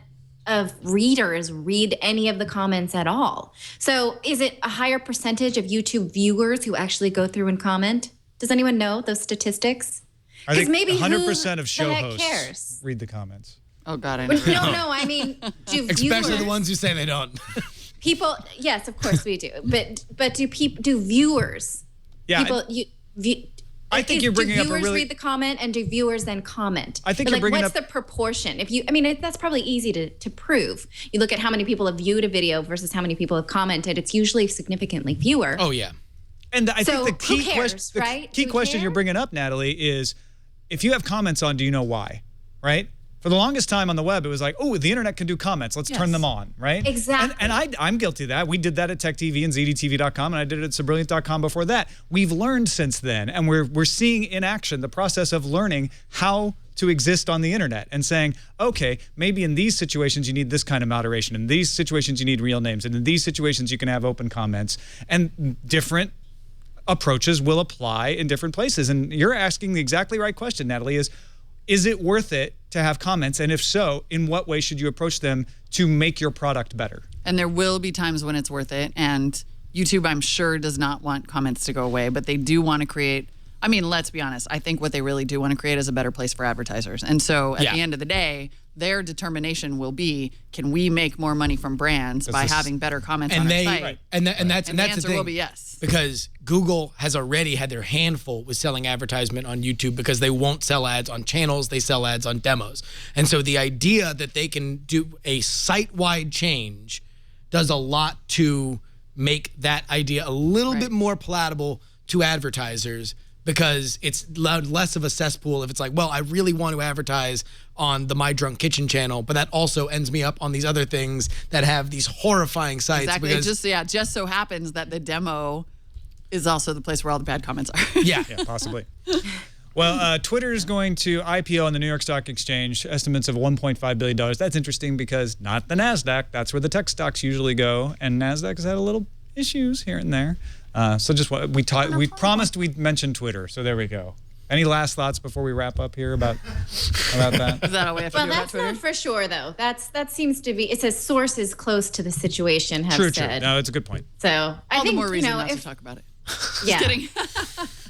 of readers read any of the comments at all. So is it a higher percentage of YouTube viewers who actually go through and comment? Does anyone know those statistics? I think maybe 100% of show the heck hosts cares? read the comments. Oh, God, I know. No, I mean, do viewers... Especially the ones who say they don't. People, yes, of course we do. But do viewers... Yeah. I think you're bringing up a really... Do viewers read the comment, and do viewers then comment? I think you're bringing what's the proportion? That's probably easy to prove. You look at how many people have viewed a video versus how many people have commented. It's usually significantly fewer. Oh, yeah. And I think the key, key Who question cares? you're bringing up, Natalie, is if you have comments on, do you know why, right? For the longest time on the web, it was like, oh, the internet can do comments. Let's turn them on, right? Exactly. And I'm guilty of that. We did that at Tech TV and ZDTV.com, and I did it at Subrilliant.com before that. We've learned since then, and we're seeing in action the process of learning how to exist on the internet and saying, okay, maybe in these situations you need this kind of moderation. In these situations you need real names. And in these situations you can have open comments. And different approaches will apply in different places. And you're asking the exactly right question, Natalie, is it worth it to have comments? And if so, in what way should you approach them to make your product better? And there will be times when it's worth it. And YouTube, I'm sure, does not want comments to go away, but they do want to create, I mean, let's be honest, I think what they really do want to create is a better place for advertisers. And so at the end of the day, their determination will be, can we make more money from brands by having better comments on our site? And that's the the answer thing. will be yes. Because Google has already had their handful with selling advertisement on YouTube because they won't sell ads on channels, they sell ads on demos. And so the idea that they can do a site-wide change does a lot to make that idea a little bit more palatable to advertisers, because it's less of a cesspool if it's like, well, I really want to advertise on the My Drunk Kitchen channel, but that also ends me up on these other things that have these horrifying sites. Exactly. It just so happens that the demo is also the place where all the bad comments are. Yeah, possibly. Well, Twitter is going to IPO on the New York Stock Exchange, estimates of $1.5 billion. That's interesting because not the NASDAQ. That's where the tech stocks usually go, and NASDAQ has had a little issues here and there. So just what we promised we'd mention Twitter, so there we go. Any last thoughts before we wrap up here about that? Is that all we have to do about Twitter? Well, that's not for sure, though. That seems to be, it says sources close to the situation have said. True. No, it's a good point. So I think, the more reason not if, to talk about it. Yeah. Just kidding.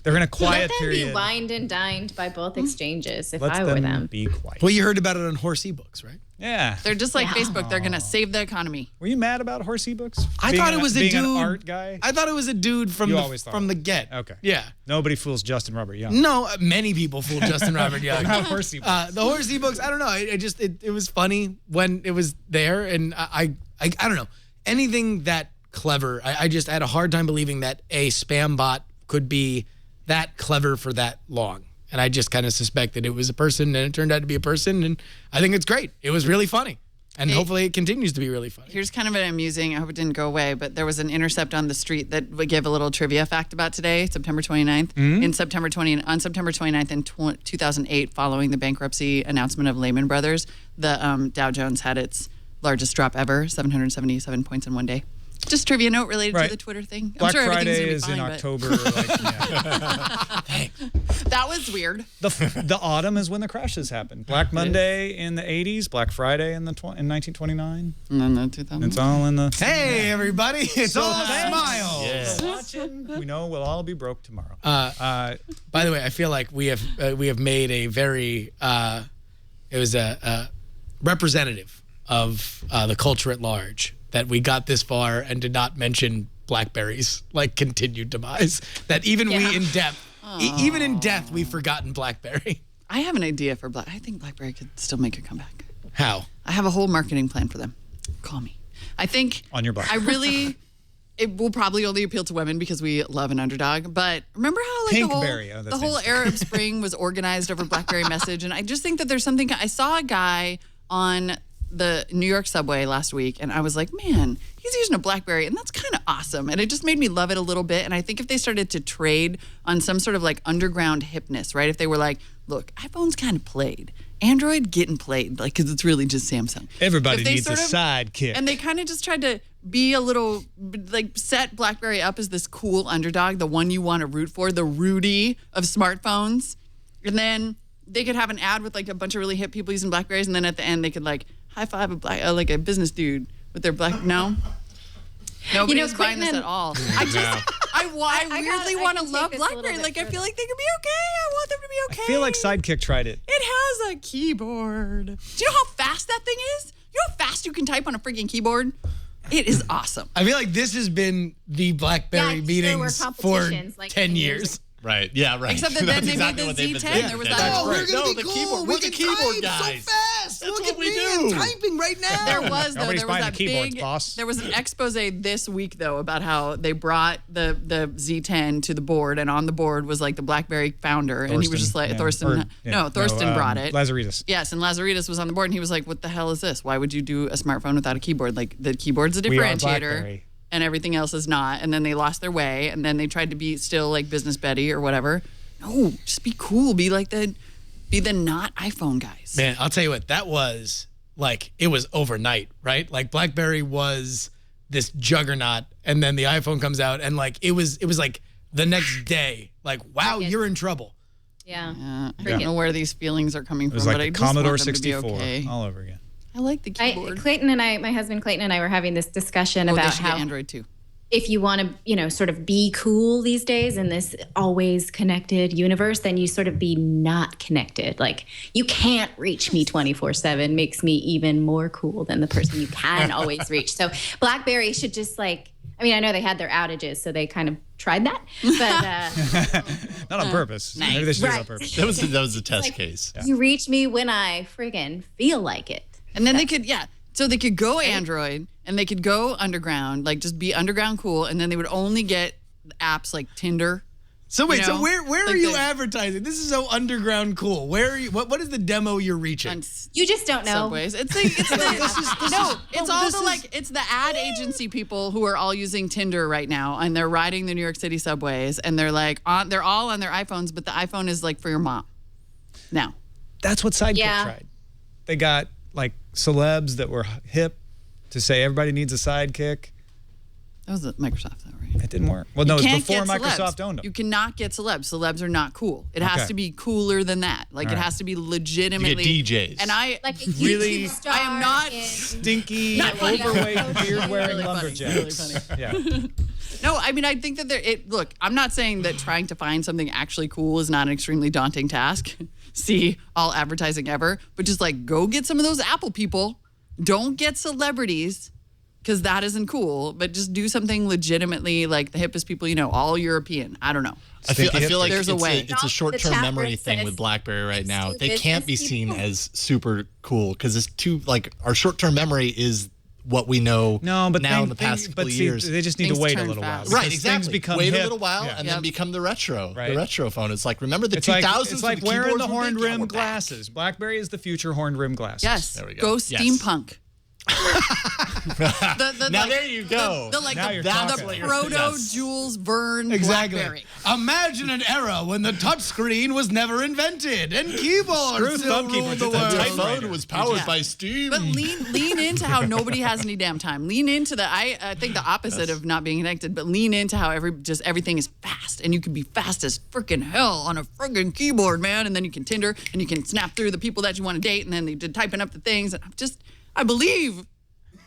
They're in a quiet Let them period. be wined and dined by both exchanges if Let I were them. be quiet. Well, you heard about it on Horse eBooks, right? Yeah. They're just like Facebook. They're going to save the economy. Were you mad about Horse eBooks? I thought it was a dude. Being an art guy? I thought it was a dude from the get. Okay. Yeah. Nobody fools Justin Robert Young. No, many people fool Justin Robert Young. About Horse eBooks. The Horse eBooks, I don't know. It was funny when it was there, and I don't know. Anything that clever, I just had a hard time believing that a spam bot could be that clever for that long. And I just kind of suspected it was a person, and it turned out to be a person, and I think it's great. It was really funny. And hopefully it continues to be really funny. Here's kind of an amusing, I hope it didn't go away, but there was an intercept on the street that we gave a little trivia fact about today, September 29th. On September 29th in 2008, following the bankruptcy announcement of Lehman Brothers, the Dow Jones had its largest drop ever, 777 points in one day. Just trivia note related Right. to the Twitter thing. Black I'm sure Friday everything's is gonna in be fine, October. That was weird. The autumn is when the crashes happen. Black Monday in the 80s, Black Friday in 1929. And then the 2000s. It's all in the. Hey, everybody! It's all thanks smiles. for watching. We know we'll all be broke tomorrow. By the way, I feel like we have made a very it was a representative of the culture at large that we got this far and did not mention BlackBerry's like continued demise. That even we in depth, even in death, we've forgotten BlackBerry. I have an idea for I think BlackBerry could still make a comeback. How? I have a whole marketing plan for them. Call me. I think on your butt. It will probably only appeal to women because we love an underdog. But remember how like Pinkberry, the whole Arab Spring was organized over BlackBerry message, and I just think that there's something. I saw a guy on the New York subway last week, and I was like, man, he's using a BlackBerry, and that's kind of awesome. And it just made me love it a little bit. And I think if they started to trade on some sort of like underground hipness, right? If they were like, look, iPhone's kind of played. Android getting played, like, because it's really just Samsung. Everybody needs a sidekick. And they kind of just tried to be a little, like, set BlackBerry up as this cool underdog, the one you want to root for, the Rudy of smartphones. And then they could have an ad with, like, a bunch of really hip people using BlackBerries, and then at the end they could, like, high five like a business dude with their No? Nobody's buying this at all. I weirdly want to love BlackBerry. Like, I feel like they could be okay. I want them to be okay. I feel like Sidekick tried it. It has a keyboard. Do you know how fast that thing is? You know how fast you can type on a freaking keyboard? It is awesome. I feel like this has been the BlackBerry meetings for like 10 years. Right. Yeah. Right. Except that then they made the Z10. There was that. We're gonna be the cool. keyboard. We We're the can keyboard type guys. so fast. That's Look what at we me. do. I'm typing right now. There was Nobody's that buying the keyboards, big. boss. There was an expose this week though about how they brought the Z10 to the board, and on the board was like the BlackBerry founder, and he was just like Thorsten brought it. Lazaridis. Yes, and Lazaridis was on the board, and he was like, "What the hell is this? Why would you do a smartphone without a keyboard? Like the keyboard's a differentiator." And everything else is not. And then they lost their way, and then they tried to be still like Business Betty or whatever. No, just be cool. Be like the not iPhone guys. Man, I'll tell you what, that was like, it was overnight, right? Like BlackBerry was this juggernaut, and then the iPhone comes out, and like it was like the next day, like, wow, you're in trouble. Yeah. I don't know where these feelings are coming It was from, like but I the just Commodore want them to be 64 okay. all over again. I like the keyboard. My husband Clayton and I were having this discussion about they should how get Android too. If you want to, sort of be cool these days in this always connected universe, then you sort of be not connected. Like, you can't reach me 24/7 makes me even more cool than the person you can always reach. So BlackBerry should just I know they had their outages, so they kind of tried that, but not on purpose. Nice. Maybe they should do it on purpose. That was a test case. You reach me when I friggin' feel like it. And then they could go Android, and they could go underground, like just be underground cool, and then they would only get apps like Tinder. So wait, so where are you advertising? This is so underground cool. Where are you? What is the demo you're reaching? You just don't know. Subways. It's the ad agency people who are all using Tinder right now, and they're riding the New York City subways, and they're like they're all on their iPhones, but the iPhone is like for your mom. Now, that's what Sidekick tried. They got like celebs that were hip to say everybody needs a sidekick. That was at Microsoft, though, right? It didn't work. Well, no, it was before Microsoft owned them. You cannot get celebs. Celebs are not cool. It has to be cooler than that. Like, it has to be legitimately. You get DJs. And I really, I am not stinky, overweight, beard-wearing lumberjacks. Yeah. No, I mean, I think that look, I'm not saying that trying to find something actually cool is not an extremely daunting task. See all advertising ever, but just like go get some of those Apple people. Don't get celebrities, because that isn't cool, but just do something legitimately like the hippest people all European. I don't know. I feel like there's a way. It's a short-term memory thing with BlackBerry right now. They can't be seen as super cool because it's too our short-term memory is what we know now in the past couple of years. They just need to wait a little while. Right, exactly. Things become wait hip. a little while and then become the retro phone. It's like, remember the it's 2000s? It's like wearing the horn rim glasses. BlackBerry is the future horn rim glasses. Yes. There we go. Go steampunk. Now there you go. The proto Jules Verne Exactly. BlackBerry. Imagine an era when the touchscreen was never invented and keyboards Screw still Thumbkeeper. ruled the The world. phone was powered by steam. But lean into how nobody has any damn time. Lean into I think the opposite of not being connected, but lean into how everything is fast, and you can be fast as freaking hell on a freaking keyboard, man. And then you can Tinder, and you can snap through the people that you want to date, and then they did typing up the things. And I believe.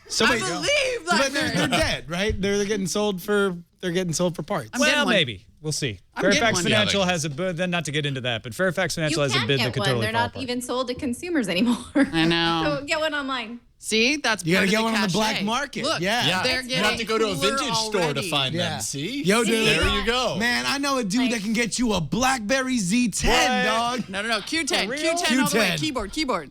Somebody, I believe that. But they're dead, right? They're getting sold for parts. Well, maybe. We'll see. I'm Fairfax getting Financial has a bid, then not to get into that, but Fairfax Financial has a bid that could totally They're fall not apart. even sold to consumers anymore. I know. So get one online. See, that's You gotta part get of one on the cachet. black market. Look, Yeah. they're You getting have to go to a cooler vintage store to already. find Yeah. them. See? Yo, dude. There you go. Man, I know a dude that can get you a BlackBerry Z10, dog. No, Q10, For real? Q10 all the way. Q10. Keyboard.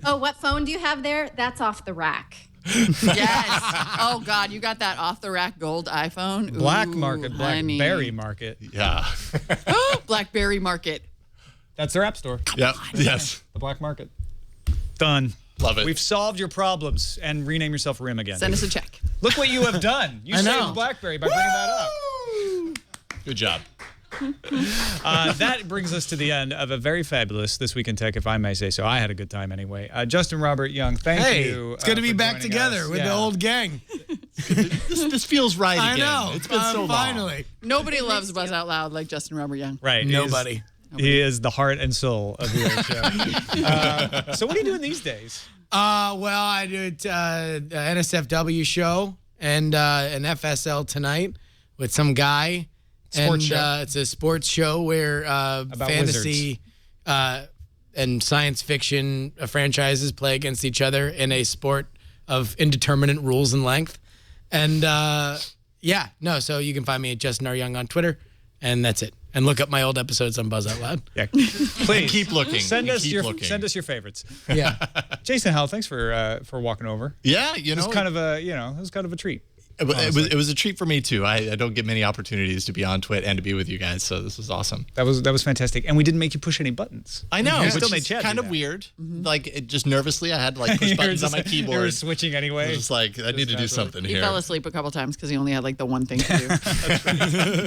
Oh, what phone do you have there? That's off the rack. Yes. Oh God, you got that off the rack gold iPhone. Black Ooh, market, honey. BlackBerry market. Yeah. BlackBerry market. That's their app store. Yep. Yes. The black market. Done. Love it. We've solved your problems, and rename yourself Rim again. Send us a check. Look what you have done. You I know. saved BlackBerry by bringing that up. Good job. That brings us to the end of a very fabulous This Week in Tech, if I may say so. I had a good time anyway. Justin Robert Young, thank you. It's good to be for back joining together us. with Yeah. the old gang. This feels right I again. know. It's been so long. Finally. Nobody loves Buzz Out Loud like Justin Robert Young. Right. Nobody. He is the heart and soul of the old show. So what are you doing these days? Well, I do an NSFW show and an FSL tonight with some guy. Sports show. It's a sports show where fantasy and science fiction franchises play against each other in a sport of indeterminate rules and length. And so you can find me at Justin R. Young on Twitter, and that's it. And look up my old episodes on Buzz Out Loud. Yeah, please keep looking. Send us Keep your looking. send us your favorites. Yeah. Jason Howell, thanks for walking over. Yeah, It was kind of a treat. It was a treat for me too. I don't get many opportunities to be on Twit and to be with you guys, so this was awesome. That was fantastic, and we didn't make you push any buttons. I know, We which still made is Chad kind do of that. weird. Like just nervously, I had to like push buttons on my You keyboard. were switching anyway. I was just like, I need to do something He here. fell asleep a couple times because he only had like the one thing to do.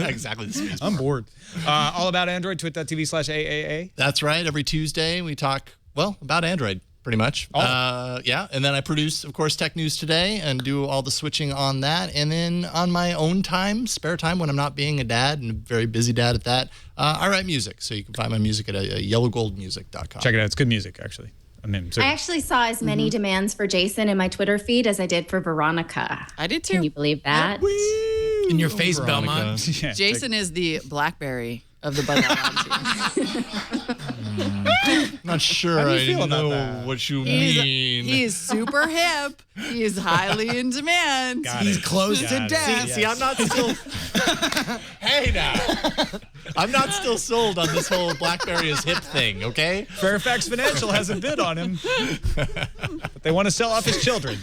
Exactly. I'm bored. All about Android, twit.tv/AAA. That's right. Every Tuesday we talk, about Android, pretty much. Yeah. And then I produce, of course, Tech News Today and do all the switching on that. And then on my own time, spare time, when I'm not being a dad and a very busy dad at that, I write music. So you can find my music at yellowgoldmusic.com. Check it out. It's good music, actually. I actually saw as many demands for Jason in my Twitter feed as I did for Veronica. I did too. Can you believe that? In your face, Veronica. Belmont. Yeah, Jason is the BlackBerry of the Buzz Out Loud team. Not sure How do you feel I about know that? what you mean. He's super hip. He's highly in demand. He's close to death. See, I'm not still. Hey now, I'm not still sold on this whole BlackBerry is hip thing. Okay. Fairfax Financial has a bid on him, but they want to sell off his children.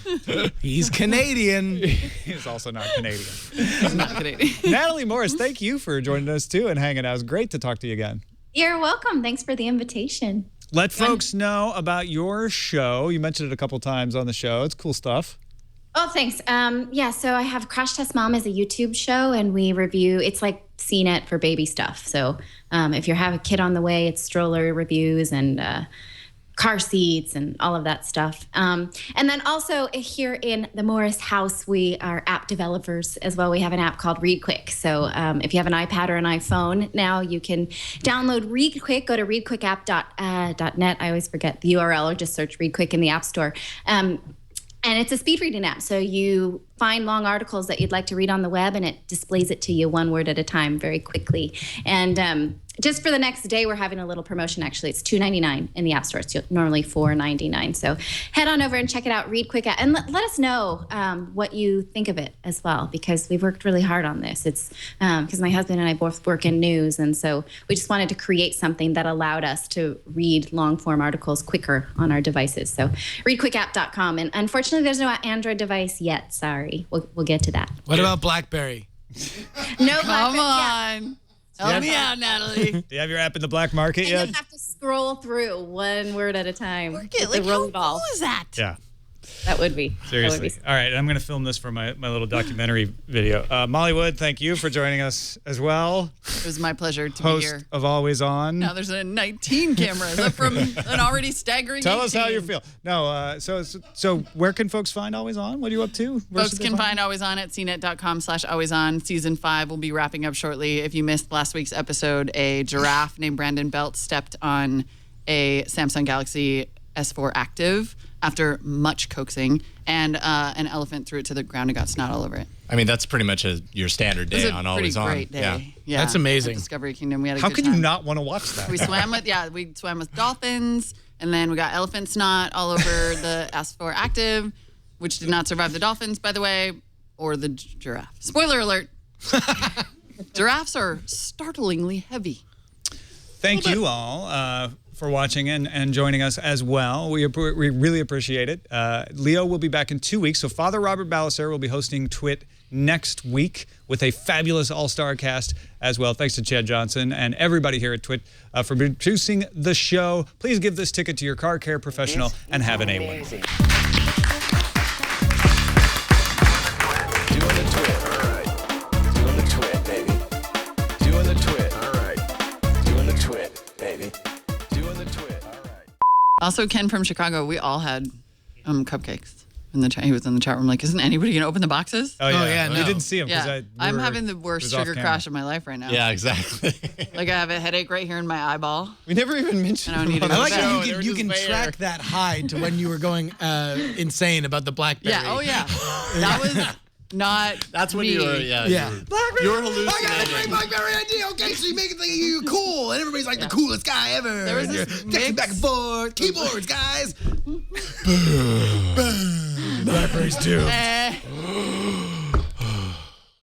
He's Canadian. He's also not Canadian. He's not Canadian. Natalie Morris, thank you for joining us too and hanging out. It was great to talk to you again. You're welcome. Thanks for the invitation. Let folks know about your show. You mentioned it a couple times on the show. It's cool stuff. Oh, thanks. So I have Crash Test Mom as a YouTube show, and we review, it's like CNET for baby stuff. So if you have a kid on the way, it's stroller reviews and car seats and all of that stuff. And then also here in the Morris house, we are app developers as well. We have an app called Read Quick. So if you have an iPad or an iPhone now, you can download Read Quick. Go to readquickapp.net. I always forget the URL, or just search Read Quick in the App Store. And it's a speed reading app. So you find long articles that you'd like to read on the web, and it displays it to you one word at a time very quickly. And just for the next day, we're having a little promotion, actually. It's $2.99 in the App Store. It's normally $4.99. So head on over and check it out, Read Quick. And let us know what you think of it as well, because we've worked really hard on this. It's because my husband and I both work in news, and so we just wanted to create something that allowed us to read long-form articles quicker on our devices. So readquickapp.com. And unfortunately, there's no Android device yet. Sorry. We'll get to that. What about BlackBerry? No Come BlackBerry. on. Help me out, Natalie. Do you have your app in the black market Yeah. yet? You have to scroll through one word at a time. Like, how cool is that? Yeah. That would be. Seriously. That would be. All right, I'm going to film this for my little documentary video. Molly Wood, thank you for joining us as well. It was my pleasure to Host be here. of Always On. Now there's a 19 cameras up from an already staggering Tell us how 18. you feel. No, so where can folks find Always On? What are you up to? Where Folks should they can find Always On at cnet.com/alwayson. Season 5 will be wrapping up shortly. If you missed last week's episode, a giraffe named Brandon Belt stepped on a Samsung Galaxy S4 Active after much coaxing, and an elephant threw it to the ground and got snot all over it. I mean, that's pretty much your standard day on Always On. Great day. Yeah. That's amazing. At Discovery Kingdom. We had a How good could time. you not want to watch that? We swam with dolphins, and then we got elephant snot all over the S4 Active, which did not survive the dolphins, by the way, or the giraffe. Spoiler alert. Giraffes are startlingly heavy. Thank you all for watching and joining us as well. We really appreciate it. Leo will be back in 2 weeks, so Father Robert Balliser will be hosting TWiT next week with a fabulous all-star cast as well. Thanks to Chad Johnson and everybody here at TWiT for producing the show. Please give this ticket to your car care professional and have an A1. Doing the TWiT, all right. Doing the TWiT, baby. Doing the TWiT, all right. Doing the TWiT, baby. Doing the TWiT, all right. Also, Ken from Chicago, we all had cupcakes. He was in the chat room like, isn't anybody going to open the boxes? Oh, yeah. no. You didn't see him. Yeah. I'm having the worst sugar crash of my life right now. Yeah, exactly. Like I have a headache right here in my eyeball. We never even mentioned. I don't need to I go like back. how you can track that high to when you were going insane about the BlackBerry. Yeah. Oh yeah. That was not. That's when me. you were. Yeah. You were hallucinating. I got a great BlackBerry idea. Okay, so you make it think you're cool, and everybody's like the coolest guy ever. There was and this you're texting mix- back and forth. Keyboards, guys. Blackberries too.